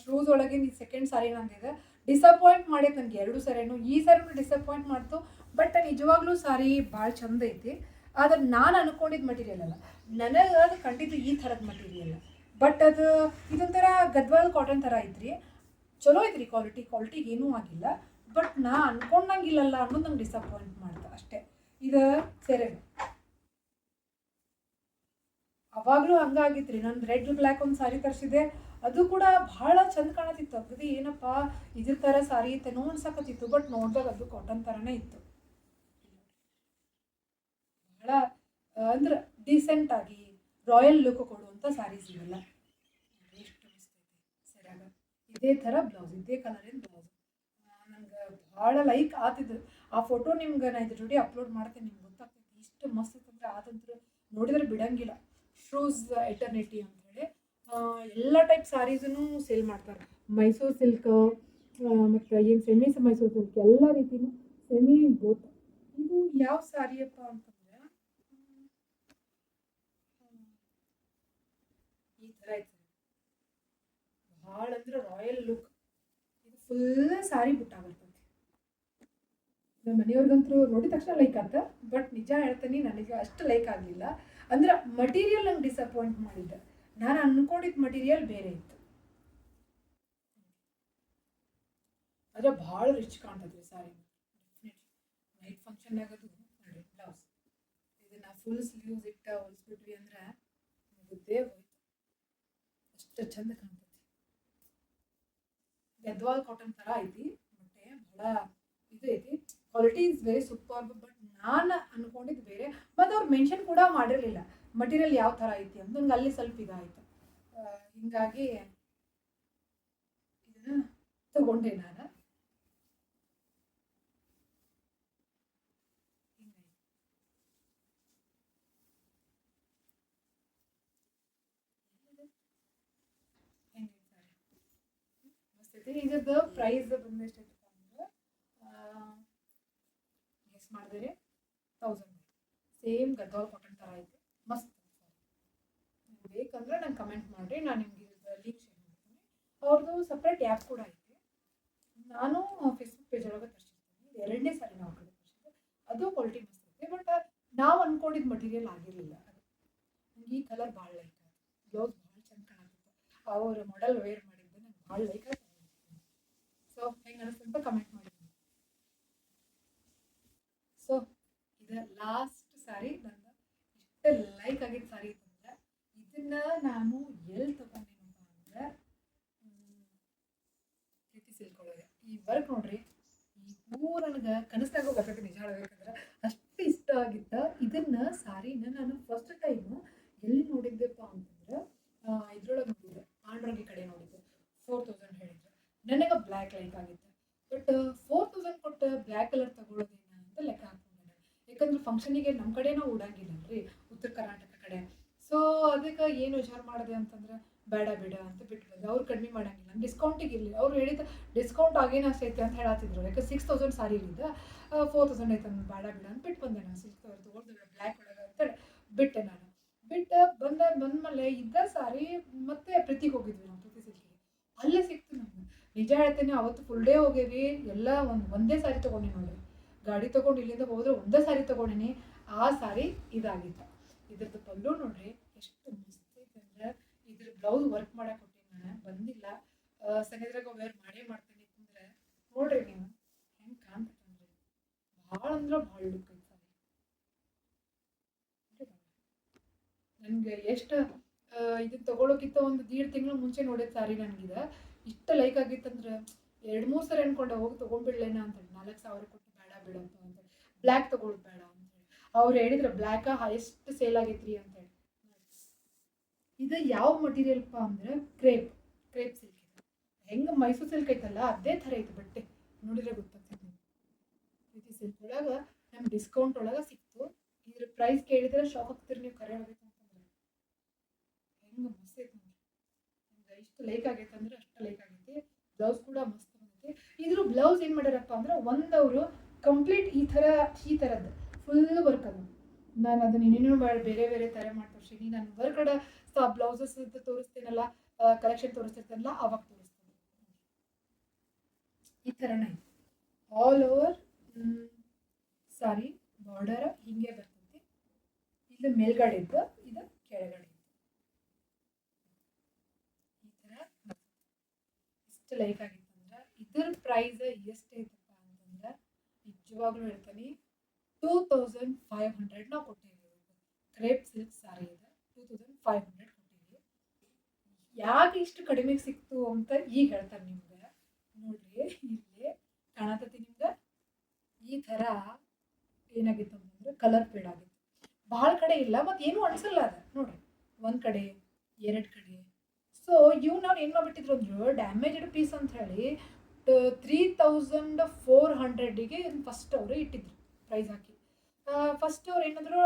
ಶೂಸ್ ಒಳಗೆ ಈ ಸೆಕೆಂಡ್ ಸಾರಿ ನಂದಿದೆ. ಡಿಸಪಾಯಿಂಟ್ ಮಾಡೈತೆ ನನಗೆ 2 ಸಾರಿನೂ. ಈ ಸಾರಿನೂ ಡಿಸಪಾಯಿಂಟ್ ಮಾಡ್ತು, ಬಟ್ ನಿಜವಾಗ್ಲೂ ಸಾರಿ ಭಾಳ ಚಂದ ಐತಿ. ಆದ್ರೆ ನಾನು ಅನ್ಕೊಂಡಿದ್ದು ಮಟೀರಿಯಲ್ ಅಲ್ಲ, ನನಗೆ ಅದು ಕಂಡಿದ್ದು ಈ ಥರದ ಮಟೀರಿಯಲ್. ಬಟ್ ಅದು ಇದೊಂಥರ ಗದ್ವಾಲ್ ಕಾಟನ್ ಥರ ಐತ್ರಿ, ಚಲೋ ಐತ್ರಿ ಕ್ವಾಲಿಟಿ ಏನೂ ಆಗಿಲ್ಲ. ಬಟ್ ನಾ ಅನ್ಕೊಂಡಂಗಿಲ್ಲಲ್ಲ ಅನ್ನೋದು ನಂಗೆ ಡಿಸಪಾಯಿಂಟ್ ಮಾಡ್ತಾ ಅಷ್ಟೇ. ಇದು ಸೆರೆ ಅವಾಗಲೂ ಹಂಗಾಗಿತ್ರಿ. ನಾನು ರೆಡ್ ಬ್ಲ್ಯಾಕ್ ಒಂದು ಸಾರಿ ತರಿಸಿದೆ, ಅದು ಕೂಡ ಭಾಳ ಚಂದ ಕಾಣತಿತ್ತು. ಅಗದಿ ಏನಪ್ಪ ಇದ್ರ ಥರ ಸಾರಿ ಐತೆನೋ ಅನ್ಸಕತ್ತಿತ್ತು, ಬಟ್ ನೋಡಿದಾಗ ಅದು ಕಾಟನ್ ಥರನೇ ಇತ್ತು. ಭಾಳ ಅಂದ್ರೆ ಡೀಸೆಂಟ್ ಆಗಿ ರಾಯಲ್ ಲುಕ್ ಕೊಡುವಂಥ ಸಾರಿ ಸಿಗಲ್ಲ. ಎಷ್ಟು ಮಸ್ತ್ ಐತಿ ಸರಿಯಾಗ. ಇದೇ ಥರ ಬ್ಲೌಸ್, ಇದೇ ಕಲರಿನ ಬ್ಲೌಸ್ ನಂಗೆ ಭಾಳ ಲೈಕ್ ಆತಿದ್ದು. ಆ ಫೋಟೋ ನಿಮ್ಗೆ ನಾ ಇದ್ರ ಜೋಡಿ ಅಪ್ಲೋಡ್ ಮಾಡ್ತೇನೆ, ನಿಮ್ಗೆ ಗೊತ್ತಾಗ್ತೈತಿ ಇಷ್ಟು ಮಸ್ತ್ ಇತ್ತಂದ್ರೆ. ಆದಂತೂ ನೋಡಿದ್ರೆ ಬಿಡಂಗಿಲ್ಲ. ಶೂಸ್ ಎಟರ್ನಿಟಿ ಅಂಥೇಳಿ ಎಲ್ಲ ಟೈಪ್ ಸ್ಯಾರೀಸನ್ನು ಸೇಲ್ ಮಾಡ್ತಾರೆ. ಮೈಸೂರು ಸಿಲ್ಕ್ ಮತ್ತು ಏನು ಸೆಮಿ ಮೈಸೂರು ಸಿಲ್ಕ್ ಎಲ್ಲ ರೀತಿಯೂ ಸೆಮಿ ಬೋತ್. ಇದು ಯಾವ ಸ್ಯಾರಿಯಪ್ಪ ಅಂತಂದ್ರೆ ಈ ಥರ ಐತೆ, ಭಾಳ ಅಂದ್ರೆ ರಾಯಲ್ ಲುಕ್. ಇದು ಫುಲ್ ಸ್ಯಾರಿ ಬುಟ್ಟ ಬರ್ತದೆ. ನಮ್ಮ ಮನೆಯವ್ರಿಗಂತೂ ನೋಡಿದ ತಕ್ಷಣ ಲೈಕ್ ಆತ, ಬಟ್ ನಿಜ ಹೇಳ್ತೀನಿ ನನಗೆ ಅಷ್ಟು ಲೈಕ್ ಆಗಲಿಲ್ಲ. ಅಂದ್ರೆ ಮಟೀರಿಯಲ್ ನಂಗೆ ಡಿಸಪಾಯಿಂಟ್ ಮಾಡಿದ್ದೆ. ನಾನು ಅನ್ಕೊಂಡಿದ್ದ ಮಟೀರಿಯಲ್ ಬೇರೆ ಇತ್ತು. ಆದರೆ ಭಾಳ ರಿಚ್ ಕಾಣ್ತದ್ರಿ ಸಾರಿ. ನೈಟ್ ಫಂಕ್ಷನ್ನಾಗ ಅದು ನೋಡಿ ಬ್ಲೌಸ್, ಇದನ್ನು ಫುಲ್ ಸ್ಲೀವ್ಸ್ ಇಟ್ಟು ಹೊಲಿಸ್ಬಿಟ್ವಿ ಅಂದ್ರೆ ಮುದ್ದೆ ಹೋಯ್ತು, ಅಷ್ಟು ಚಂದ ಕಾಣ್ತೈತಿ. ಗದ್ವಾಲ್ ಕಾಟನ್ ಥರ ಐತಿ ಬಟ್ಟೆ, ಭಾಳ ಇದು ಐತಿ. Quality is very super. But ನಾನು ಅನ್ಕೊಂಡಿದ್ದು ಬೇರೆ. ಮತ್ತು ಅವ್ರು ಮೆನ್ಷನ್ ಕೂಡ ಮಾಡಿರಲಿಲ್ಲ ಮಟೀರಿಯಲ್ ಯಾವ ಥರ ಐತಿ ಅಂತ. ನಂಗೆ ಅಲ್ಲಿ ಸ್ವಲ್ಪ ಇದಾಯಿತು, ಹಿಂಗಾಗಿ ಇದನ್ನು ತಗೊಂಡೆ ನಾನು. ಇದ್ರದ್ದು ಪ್ರೈಸ್ ಬಂದು ಎಷ್ಟೈತಪ್ಪ ಅಂದ್ರೆ ಗೆಸ್ ಮಾಡಿದ್ರೆ 1000. ಸೇಮ್ ಗದ್ವಾಲ್ ಕಾಟನ್ ಥರ ಐತೆ, ಮಸ್ತ್. ಬೇಕಂದ್ರೆ ನಂಗೆ ಕಮೆಂಟ್ ಮಾಡಿರಿ, ನಾನು ನಿಮ್ಗೆ ಇದ್ರದ್ದು ಲಿಂಕ್ ಶೇರ್ ಮಾಡ್ತೀನಿ. ಅವ್ರದ್ದು ಸಪ್ರೇಟ್ ಆ್ಯಪ್ ಕೂಡ ಐತೆ. ನಾನು ಫೇಸ್ಬುಕ್ ಪೇಜ್ ಒಳಗೆ ತರಿಸಿರ್ತೀನಿ. ಇದು 2ನೇ ಸಾರಿ ನಾವು ಕಡೆ ತರಿಸಿದ್ದೆ. ಅದು ಕ್ವಾಲಿಟಿ ಮಸ್ತ್ ಐತೆ, ಬಟ್ ನಾವು ಅಂದ್ಕೊಂಡಿದ್ದು ಮಟೀರಿಯಲ್ ಆಗಿರಲಿಲ್ಲ. ಅದು ನಂಗೆ ಈ ಕಲರ್ ಭಾಳ ಲೈಕ್ ಆಯ್ತು. ಬ್ಲೌಸ್ ಭಾಳ ಚಂದ ಕಾಣುತ್ತೆ. ಅವ್ರ ಮಾಡೆಲ್ ವೇರ್ ಮಾಡಿದ್ದು ನಂಗೆ ಭಾಳ ಲೈಕ್ ಆಯ್ತು. ಸೊ ಹೆಂಗೆ ಅನಿಸ್ತು ಅಂತ ಕಮೆಂಟ್ ಮಾಡಿ. ಸೊ ಇದು ಲಾಸ್ಟ್ ಸ್ಯಾರಿ ನಂದು ಎಷ್ಟು ಲೈಕ್ ಆಗಿದ್ದು ಸಾರಿ ಅಂತಂದ್ರೆ ಇದನ್ನ ನಾನು ಎಲ್ಲಿ ತಗೊಂಡೇನಪ್ಪ ಅಂದ್ರೆ ಪ್ರೀತಿ ಸಿಲ್ಕ್ ಒಳಗೆ ಈ ವರ್ಕ್ ನೋಡ್ರಿ ಈ ಹೂವು ನನಗೆ ಕನಸ್ನಾಗ ಬರ್ತೈತಿ ನಿಜ ಹೇಳ್ಬೇಕಂದ್ರೆ ಅಷ್ಟು ಇಷ್ಟ ಆಗಿತ್ತ. ಇದನ್ನ ಸಾರಿನ ನಾನು ಫಸ್ಟ್ ಟೈಮು ಎಲ್ಲಿ ನೋಡಿದ್ದೆಪ್ಪ ಅಂತಂದ್ರೆ ಇದ್ರೊಳಗೆ ನೋಡಿದ್ದೆ, ಪಾಂಡ್ರಂಗಿ ಕಡೆ ನೋಡಿದ್ದೆ. 4000 ಹೇಳಿದ್ರು, ನನಗೆ ಬ್ಲ್ಯಾಕ್ ಲೈಕ್ ಆಗಿತ್ತು. ಬಟ್ 4000 ಕೊಟ್ಟು ಬ್ಲ್ಯಾಕ್ ಕಲರ್ ತಗೊಳ್ಳೋದೇನ ಅಂತ ಲೆಕ್ಕ ಹಾಕೊಂಡೆ. ಯಾಕಂದ್ರೆ ಫಂಕ್ಷನಿಗೆ ನಮ್ಮ ಕಡೆನೂ ಉಡಂಗಿಲ್ಲಲ್ರಿ, ಉತ್ತರ ಕರ್ನಾಟಕ ಕಡೆ. ಸೊ ಅದಕ್ಕೆ ಏನು ವಿಚಾರ ಮಾಡಿದೆ ಅಂತಂದ್ರೆ ಬೇಡ ಬೇಡ ಅಂತ ಬಿಟ್ಟು ಬಂದೆ. ಅವ್ರು ಕಡಿಮೆ ಮಾಡಂಗಿಲ್ಲ, ಡಿಸ್ಕೌಂಟಿಗೆ ಇರಲಿ. ಅವ್ರು ಹೇಳಿದ ಡಿಸ್ಕೌಂಟ್ ಆಗೇನು ಅಷ್ಟೈತೆ ಅಂತ ಹೇಳತ್ತಿದ್ರು. ಯಾಕೆ 6000 ಸಾರಿ ಇಲ್ಲಿದ್ದ 4000 ಐತೆ ಬೇಡ ಬೇಡ ಅಂತ ಬಿಟ್ಟು ಬಂದೆ. ನಾನು 6000 ತೊಗೊಳ್ದೆ ಬ್ಲ್ಯಾಕ್ ಒಳಗೆ ಅಂತೇಳಿ ಬಿಟ್ಟೆ. ನಾನು ಬಿಟ್ಟು ಬಂದ್ಮೇಲೆ ಇದ್ದ ಸಾರಿ ಮತ್ತೆ ಪ್ರೀತಿಗೆ ಹೋಗಿದ್ವಿ ನಾವು, ಪ್ರೀತಿ ಸಿಲ್ಕಿಗೆ. ಅಲ್ಲೇ ಸಿಕ್ತು ನಮ್ಗೆ. ನಿಜ ಹೇಳ್ತೇನೆ, ಅವತ್ತು ಫುಲ್ ಡೇ ಹೋಗೇವಿ. ಎಲ್ಲ ಒಂದೇ ಸಾರಿ ತೊಗೊಂಡು ನೋಡ್ರಿ, ಗಾಡಿ ತೊಗೊಂಡು ಇಲ್ಲಿಂದ ಹೋದ್ರೆ ಒಂದೇ ಸಾರಿ ತೊಗೊಂಡಿನಿ. ಆ ಸಾರಿ ಇದಾಗಿತ್ತು. ಇದ್ರದ್ದು ಪಲ್ಲು ನೋಡ್ರಿ ಎಷ್ಟು ಮಸ್ತ್ ಐತೆ ಅಂದ್ರೆ, ಇದ್ರ ಬ್ಲೌಸ್ ವರ್ಕ್ ಮಾಡಕ್ಕೆ ಕೊಟ್ಟಿನಿ ನಾನು, ಬಂದಿಲ್ಲ. ಸನಿದ್ರಾಗ ವೇರ್ ಮಾಡೇ ಮಾಡ್ತೀನಿ ಅಂದ್ರೆ ನೋಡ್ರಿ ನೀವು ಹೆಂಗೆ ಕಾಣ್ತಂದ್ರಿ. ಭಾಳ ಅಂದ್ರೆ ಭಾಳ ಲುಕ್ ಐತೆ ಸಾರಿ. ನನಗೆ ಎಷ್ಟು ಇದನ್ನ ತೊಗೊಳೋಕ್ಕಿಂತ ಒಂದು 1.5 ತಿಂಗಳು ಮುಂಚೆ ನೋಡಿದ ಸಾರಿ ನನಗಿದೆ. ಇಷ್ಟು ಲೈಕ್ ಆಗಿತ್ತಂದ್ರೆ 2-3 ಸರಿ ಅನ್ಕೊಂಡೆ ಹೋಗಿ ತೊಗೊಂಡ್ಬಿಡ್ಲೇನ ಅಂತೇಳಿ. 4000 ಕೊಟ್ಟು ಬೇಡ ಬಿಡಪ್ಪ ಅಂತೇಳಿ, ಬ್ಲ್ಯಾಕ್ ತೊಗೊಳೋದು ಬೇಡ ಅಂತೇಳಿ. ಅವ್ರು ಹೇಳಿದ್ರು ಬ್ಲ್ಯಾಕ ಹೈಯೆಸ್ಟ್ ಸೇಲ್ ಆಗೈತ್ರಿ ಅಂತೇಳಿ. ಇದು ಯಾವ ಮಟೀರಿಯಲ್ಪ್ಪ ಅಂದ್ರೆ ಕ್ರೇಪ್ ಸಿಲ್ಕ್. ಇದು ಹೆಂಗೆ ಮೈಸೂರು ಸಿಲ್ಕ್ ಐತಲ್ಲ ಅದೇ ಥರ ಐತೆ ಬಟ್ಟೆ, ನೋಡಿದ್ರೆ ಗೊತ್ತಾಗ್ತೈತಿ. ಪ್ರೀತಿ ಸಿಲ್ಕ್ ಒಳಗೆ ನಮ್ಗೆ ಡಿಸ್ಕೌಂಟ್ ಒಳಗೆ ಸಿಕ್ತು. ಇದ್ರ ಪ್ರೈಸ್ ಕೇಳಿದ್ರೆ ಶಾಕ್ ಆಗ್ತೀರಿ ನೀವು, ಕರೆ ಹೇಳ್ಬೇಕು ಅಂತಂದ್ರೆ. ಹೆಂಗೆ ಮಸ್ತ್ ಐತೆ ನೋಡ್ರಿ, ನಮ್ಗೆ ಇಷ್ಟು ಲೈಕ್ ಆಗೈತೆ ಅಂದ್ರೆ ಅಷ್ಟು ಲೈಕ್ ಆಗೈತಿ. ಬ್ಲೌಸ್ ಕೂಡ ಮಸ್ತ್ ಬಂದೈತಿ. ಇದ್ರ ಬ್ಲೌಸ್ ಏನು ಮಾಡ್ಯಾರಪ್ಪ ಅಂದ್ರೆ ಒಂದವರು ಕಂಪ್ಲೀಟ್ ಈ ಥರದ್ದು ಫುಲ್ ವರ್ಕ್ ಅದು. ನಾನು ಅದನ್ನ ಇನ್ನೇನು ಬೇರೆ ಬೇರೆ ಥರ ಮಾಡಿ ತೋರಿಸ್ತೀನಿ. ನಾನು ಹೊರಗಡೆ ಬ್ಲೌಸಸ್ ತೋರಿಸ್ತೇನಲ್ಲ, ಕಲೆಕ್ಷನ್ ತೋರಿಸ್ತಿರ್ತೇನಲ್ಲ, ಅವಾಗ ತೋರಿಸ್ತೇನೆ. ಈ ಥರನೇ ಐತಿ ಆಲ್ ಓವರ್ ಸಾರಿ. ಬಾರ್ಡರ್ ಹಿಂಗೆ ಬರ್ತೈತಿ. ಇದು ಮೇಲ್ಗಡೆ ಇದ್ದು, ಇದು ಕೆಳಗಡೆ ಇದ್ದು, ಈ ಥರ ಇಷ್ಟು ಲೈಕ್ ಆಗಿತ್ತಂದ್ರೆ. ಇದ್ರ ಪ್ರೈಸ್ ಎಷ್ಟೈತಪ್ಪ ಅಂತಂದ್ರೆ ನಿಜವಾಗ್ಲೂ ಹೇಳ್ತೀನಿ 2500 ನಾವು ಕೊಟ್ಟಿದ್ದೀವಿ. ಕ್ರೇಪ್ ಸಿಲ್ಕ್ ಸಾರಿ ಇದೆ, 2500 ಕೊಟ್ಟಿದ್ದೀವಿ. ಯಾಕೆ ಇಷ್ಟು ಕಡಿಮೆಗೆ ಸಿಕ್ತು ಅಂತ ಈಗ ಹೇಳ್ತಾರೆ ನಿಮ್ಗೆ. ನೋಡ್ರಿ ಇಲ್ಲಿ ಕಾಣತೈತಿ ನಿಮ್ಗೆ, ಈ ಥರ ಏನಾಗಿತ್ತು ಅಂತಂದ್ರೆ ಕಲರ್ ಫೇಡ್ ಆಗಿತ್ತು. ಭಾಳ ಕಡೆ ಇಲ್ಲ, ಮತ್ತು ಏನೂ ಅನಿಸಲ್ಲ ಅದು. ನೋಡ್ರಿ, ಒಂದು ಕಡೆ 2 ಕಡೆ. ಸೊ ಇವು ನಾವು ಏನು ಮಾಡ್ಬಿಟ್ಟಿದ್ರು ಅಂದ್ರೆ ಡ್ಯಾಮೇಜ್ಡ್ ಪೀಸ್ ಅಂತ ಹೇಳಿ 3400ಗೆ ಫಸ್ಟ್ ಅವರು ಇಟ್ಟಿದ್ರು ಪ್ರೈಸ್ ಹಾಕಿ. ಫಸ್ಟ್ ಅವ್ರು ಏನಂದ್ರು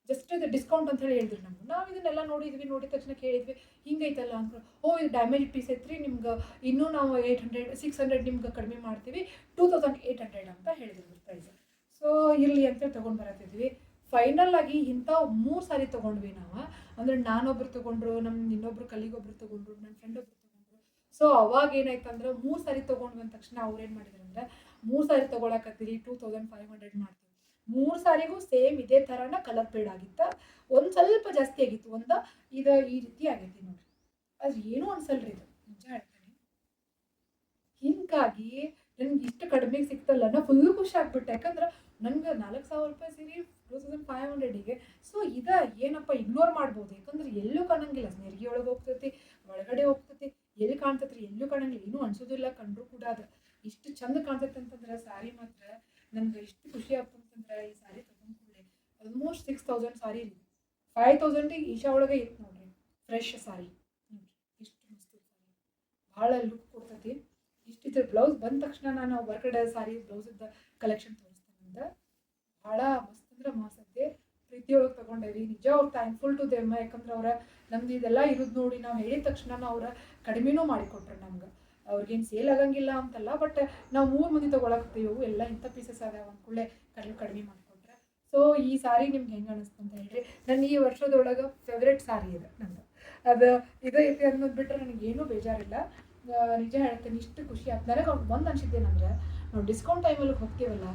ಜಸ್ಟ್ ಇದು ಡಿಸ್ಕೌಂಟ್ ಅಂತ ಹೇಳಿ ಹೇಳಿದ್ರು ನಮ್ಗೆ. ನಾವು ಇದನ್ನೆಲ್ಲ ನೋಡಿದ್ವಿ, ನೋಡಿದ ತಕ್ಷಣ ಕೇಳಿದ್ವಿ ಹಿಂಗೈತಲ್ಲ ಅಂತ. ಇದು ಡ್ಯಾಮೇಜ್ ಪೀಸ್ ಐತ್ರಿ, ನಿಮ್ಗೆ ಇನ್ನೂ ನಾವು 600 ನಿಮ್ಗೆ ಕಡಿಮೆ ಮಾಡ್ತೀವಿ, 2800 ಅಂತ ಹೇಳಿದ್ರು ಪ್ರೈಸ್. ಸೊ ಇರಲಿ ಅಂತೇಳಿ ತೊಗೊಂಡು ಬರತ್ತಿದ್ವಿ. ಫೈನಲ್ ಆಗಿ ಇಂಥ 3 ಸಾರಿ ತೊಗೊಂಡ್ವಿ ನಾವು. ಅಂದರೆ ನಾನೊಬ್ರು ತೊಗೊಂಡ್ರು, ನಮ್ಮ ಇನ್ನೊಬ್ರು ಕಲಿಗೊಬ್ರು ತೊಗೊಂಡ್ರು, ನನ್ನ ಫ್ರೆಂಡ್ ಒಬ್ರು ತೊಗೊಂಡ್ರು. ಸೊ ಅವಾಗ ಏನಾಯ್ತು ಅಂದ್ರೆ 3 ಸಾರಿ ತೊಗೊಂಡ್ವಿ ಅಂದ ತಕ್ಷಣ ಅವ್ರು ಏನು ಮಾಡಿದ್ರು ಅಂದರೆ 3 ಸಾರಿ ತೊಗೊಳಕತ್ತೀರಿ 2500 ಮಾಡ್ತೀವಿ. 3 ಸಾರಿಗೂ ಸೇಮ್ ಇದೇ ಥರನ ಕಲರ್ ಫೇಡ್ ಆಗಿತ್ತು. ಒಂದು ಸ್ವಲ್ಪ ಜಾಸ್ತಿ ಆಗಿತ್ತು, ಇದು ಈ ರೀತಿ ಆಗೈತಿ ನೋಡ್ರಿ. ಅದು ಏನೂ ಅನ್ಸಲ್ರಿ, ಇದು ನಿಜ ಹೇಳ್ತೀನಿ. ಹಿಂಗಾಗಿ ನನಗೆ ಇಷ್ಟು ಕಡಿಮೆಗೆ ಸಿಕ್ತಲ್ಲ, ನಾ ಫುಲ್ಲು ಖುಷಿ ಆಗ್ಬಿಟ್ಟೆ. ಯಾಕಂದ್ರೆ ನನಗೆ 4000 ರೂಪಾಯಿ ಸೀರೆ 2500ಗೆ. ಸೊ ಏನಪ್ಪ ಇಗ್ನೋರ್ ಮಾಡ್ಬೋದು, ಯಾಕಂದ್ರೆ ಎಲ್ಲೂ ಕಾಣಂಗಿಲ್ಲ. ನೆರಿಗೆ ಒಳಗೆ ಹೋಗ್ತೈತಿ, ಒಳಗಡೆ ಹೋಗ್ತೈತಿ, ಎಲ್ಲಿ ಕಾಣ್ತೈತ್ರಿ ಎಲ್ಲೂ ಕಾಣಂಗಿಲ್ಲ, ಏನೂ ಅನ್ಸೋದಿಲ್ಲ ಕಂಡ್ರು ಕೂಡ. ಅದು ಇಷ್ಟು ಚಂದ ಕಾಣ್ತೈತೆ ಅಂತಂದ್ರೆ ಸಾರಿ ಮಾತ್ರ ನನಗೆ ಇಷ್ಟು ಖುಷಿ ಆಗ್ತಂತಂದ್ರೆ. ಈ ಸಾರಿ ತೊಗೊಂಡ್ಕೊಳ್ಳಿ ಆಲ್ಮೋಸ್ಟ್ 6000 ಸಾರಿ ಇದೆ. 5000 ಈಶಾ ಒಳಗೆ ಇತ್ತು ನೋಡ್ರಿ ಫ್ರೆಶ್ ಸಾರಿ. ಇಷ್ಟು ಮಸ್ತ್ ಸಾರಿ, ಭಾಳ ಲುಕ್ ಕೊಡ್ತೈತಿ. ಇಷ್ಟಿದ್ರ ಬ್ಲೌಸ್ ಬಂದ ತಕ್ಷಣ ನಾನು ಹೊರಗಡೆ ಸಾರಿ ಬ್ಲೌಸಿದ್ದ ಕಲೆಕ್ಷನ್ ತೋರಿಸ್ತೇನೆ ಅಂತ. ಭಾಳ ಮಸ್ತ್ ಅಂದ್ರೆ ಮಸ್ತ್ ಐತಿ. ಪ್ರೀತಿಯೊಳಗೆ ತೊಗೊಂಡೇವಿ. ನಿಜ ಅವ್ರು ಥ್ಯಾಂಕ್ಫುಲ್ ಟು ದೆಮ್. ಯಾಕಂದ್ರೆ ಅವ್ರ ನಮ್ದು ಇದೆಲ್ಲ ಇರೋದು ನೋಡಿ ನಾವು ಹೇಳಿದ ತಕ್ಷಣ ಅವ್ರ ಕಡಿಮೆನೂ ಮಾಡಿಕೊಟ್ರು ನಮ್ಗೆ. ಅವ್ರಿಗೇನು ಸೇಲ್ ಆಗಂಗಿಲ್ಲ ಅಂತಲ್ಲ, ಬಟ್ ನಾವು 3 ಮಂದಿ ತೊಗೊಳಕತ್ತೀವಿ, ಎಲ್ಲ ಇಂಥ ಪೀಸಸ್ ಅದಾವ ಅಂದ್ಕೂಡಲೇ ಕಡಿಮೆ ಮಾಡಿಕೊಟ್ರೆ. ಸೊ ಈ ಸಾರಿ ನಿಮ್ಗೆ ಹೆಂಗೆ ಅನಿಸ್ತು ಅಂತ ಹೇಳ್ರಿ. ನನ್ನ ಈ ವರ್ಷದೊಳಗೆ ಫೇವ್ರೇಟ್ ಸಾರಿ ಇದೆ ನಂದು. ಅದು ಇದೈತಿ ಅನ್ನೋದು ಬಿಟ್ಟರೆ ನನಗೇನೂ ಬೇಜಾರಿಲ್ಲ. ನಿಜ ಹೇಳ್ತೀನಿ, ಇಷ್ಟು ಖುಷಿ ಆಗ್ತದೆ. ನನಗೆ ಒಂದು ಅನಿಸಿದ್ದೇನೆಂದ್ರೆ ನಾವು ಡಿಸ್ಕೌಂಟ್ ಟೈಮಲ್ಲಿ ಹೋಗ್ತೀವಲ್ಲ,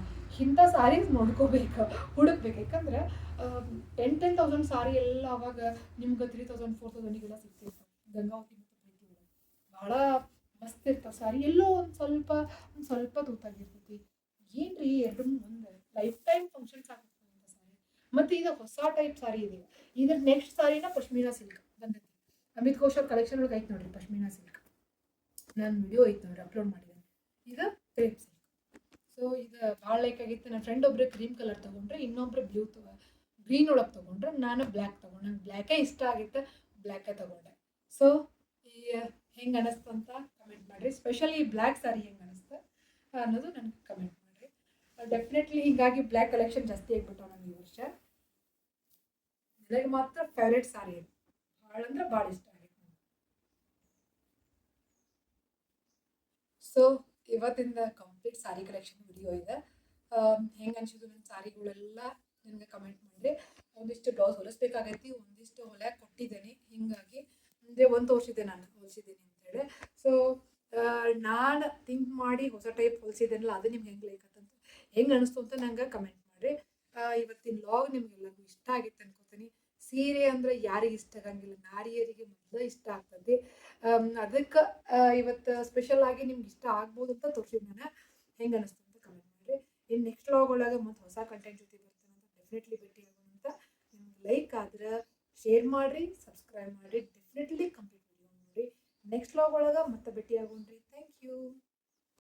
ಇಂಥ ಸಾರೀಸ್ ನೋಡ್ಕೋಬೇಕು, ಹುಡುಕ್ಬೇಕು. ಯಾಕಂದ್ರೆ 10,000 ಸಾರಿ ಎಲ್ಲ ಅವಾಗ ನಿಮ್ಗೆ 3000 4000ಗೆಲ್ಲ ಸಿಗ್ತಿರ್ತಾವೆ. ಗಂಗಾವತಿ ಮತ್ತು ಪ್ರೀತಿ ಒಳಗೆ ಭಾಳ ಮಸ್ತ್ ಇರ್ತಾವೆ ಸಾರಿ. ಎಲ್ಲೋ ಒಂದು ಸ್ವಲ್ಪ ತೂತಾಗಿರ್ತೈತಿ. ಏನ್ರಿ 2 ಲೈಫ್ ಟೈಮ್ ಫಂಕ್ಷನ್ಸ್ ಆಗ್ತದೆ ಅಂತ ಸಾರಿ. ಮತ್ತು ಈಗ ಹೊಸ ಟೈಪ್ ಸಾರಿ ಇದೆ. ಇದ್ರ ನೆಕ್ಸ್ಟ್ ಸಾರಿನ ಪಶ್ಮೀನಾ ಸಿಲ್ಕ್ ಬಂದೈತಿ. ಅಮಿತ್ ಘೋಷ್ ಅವ್ರ ಕಲೆಕ್ಷನ್ ಒಳಗೆ ಐತೆ ನೋಡ್ರಿ ಪಶ್ಮೀನಾ ಸಿಲ್ಕ್. ನಾನು ವಿಡಿಯೋ ಐತೆ ನೋಡ್ರಿ ಅಪ್ಲೋಡ್ ಮಾಡಿದ್ದೇನೆ. ಇದು ಕ್ರೇಪ್ ಸಿಲ್ಕ್. ಸೊ ಇದು ಭಾಳ ಲೈಕ್ ಆಗಿತ್ತು. ನನ್ನ ಫ್ರೆಂಡ್ ಒಬ್ಬರು ಕ್ರೀಮ್ ಕಲರ್ ತೊಗೊಂಡ್ರೆ, ಇನ್ನೊಬ್ರು ಗ್ರೀನ್ ಒಳಗೆ ತೊಗೊಂಡ್ರೆ, ನಾನು ಬ್ಲ್ಯಾಕ್ ತೊಗೊಂಡೆ. ನಂಗೆ ಬ್ಲ್ಯಾಕೇ ಇಷ್ಟ ಆಗಿತ್ತು, ಬ್ಲ್ಯಾಕೇ ತೊಗೊಂಡೆ. ಸೊ ಈ ಹೆಂಗೆ ಅನ್ನಿಸ್ತು ಅಂತ ಕಮೆಂಟ್ ಮಾಡಿರಿ. ಸ್ಪೆಷಲಿ ಈ ಬ್ಲ್ಯಾಕ್ ಸ್ಯಾರಿ ಹೆಂಗೆ ಅನ್ನಿಸ್ತು ಅನ್ನೋದು ನನಗೆ ಕಮೆಂಟ್ ಮಾಡಿರಿ. ಡೆಫಿನೆಟ್ಲಿ ಹೀಗಾಗಿ ಬ್ಲ್ಯಾಕ್ ಕಲೆಕ್ಷನ್ ಜಾಸ್ತಿ ಆಗಿಬಿಟ್ಟು ನನಗೆ ಈ ವರ್ಷ. ನನಗೆ ಮಾತ್ರ ಫೇವ್ರೇಟ್ ಸ್ಯಾರಿ ಅದು, ಭಾಳ ಅಂದ್ರೆ ಭಾಳ ಇಷ್ಟ ಆಗಿತ್ತು ನನಗೆ. ಸೊ ಇವತ್ತಿಂದ ಕಂಪ್ಲೀಟ್ ಸ್ಯಾರಿ ಕಲೆಕ್ಷನ್ ವಿಡಿಯೋ ಇದೆ. ಹೆಂಗೆ ಅನ್ಸಿದ್ದು ನನ್ನ ಸ್ಯಾರಿಗಳೆಲ್ಲ ನನಗೆ ಕಮೆಂಟ್ ಮಾಡಿರಿ. ಒಂದಿಷ್ಟು ಬ್ಲೌಸ್ ಹೊಲಿಸ್ಬೇಕಾಗೈತಿ, ಒಂದಿಷ್ಟು ಹೊಲಿಯಕ್ಕೆ ಕೊಟ್ಟಿದ್ದೇನೆ. ಹೀಗಾಗಿ ಮುಂದೆ ಒಂದು ತೋರಿಸಿದ್ದೆ ನಾನು ಹೊಲಿಸಿದ್ದೀನಿ ಅಂತೇಳಿ. ಸೊ ನಾನು ಥಿಂಕ್ ಮಾಡಿ ಹೊಸ ಟೈಪ್ ಹೊಲಿಸಿದ್ದೇನಲ್ಲ, ಅದು ನಿಮ್ಗೆ ಹೆಂಗೆ ಲೈಕ್ ಅಂತಂತ ಹೆಂಗೆ ಅನಿಸ್ತು ಅಂತ ನಂಗೆ ಕಮೆಂಟ್ ಮಾಡಿರಿ. ಇವತ್ತಿನ ವ್ಲಾಗ್ ನಿಮಗೆಲ್ಲರಿಗೂ ಇಷ್ಟ ಆಗಿತ್ತು ಅನ್ಕೋತೀನಿ. ಸೀರೆ ಅಂದರೆ ಯಾರಿಗೆ ಇಷ್ಟ ಆಗಂಗಿಲ್ಲ, ನಾರಿಯರಿಗೆ ಮೊದಲು ಇಷ್ಟ ಆಗ್ತದೆ. ಅದಕ್ಕೆ ಇವತ್ತು ಸ್ಪೆಷಲ್ ಆಗಿ ನಿಮ್ಗೆ ಇಷ್ಟ ಆಗ್ಬೋದು ಅಂತ ತೋರಿಸಿದ್ದು ನಾನು. ಹೆಂಗೆ ಅನಿಸ್ತು ಅಂತ ಕಮೆಂಟ್ ಮಾಡಿರಿ. ಇನ್ನು ನೆಕ್ಸ್ಟ್ ವ್ಲಾಗ್ ಒಳಗೆ ಮತ್ತು ಹೊಸ ಕಂಟೆಂಟ್ ಜೊತೆ ಬರ್ತೀನಿ ಅಂತ ಡೆಫಿನೆಟ್ಲಿ ಭೇಟಿ ಆಗೋಣ ಅಂತ. ನಿಮ್ಗೆ ಲೈಕ್ ಆದ್ರೆ ಶೇರ್ ಮಾಡಿರಿ, ಸಬ್ಸ್ಕ್ರೈಬ್ ಮಾಡಿರಿ, ಡೆಫಿನೆಟ್ಲಿ ಕಂಪ್ಲೀಟ್ ವಿಡಿಯೋ ನೋಡಿ. ನೆಕ್ಸ್ಟ್ ವ್ಲಾಗ್ ಒಳಗೆ ಮತ್ತೆ ಭೇಟಿ ಆಗೋಣ್ರಿ. Thank you.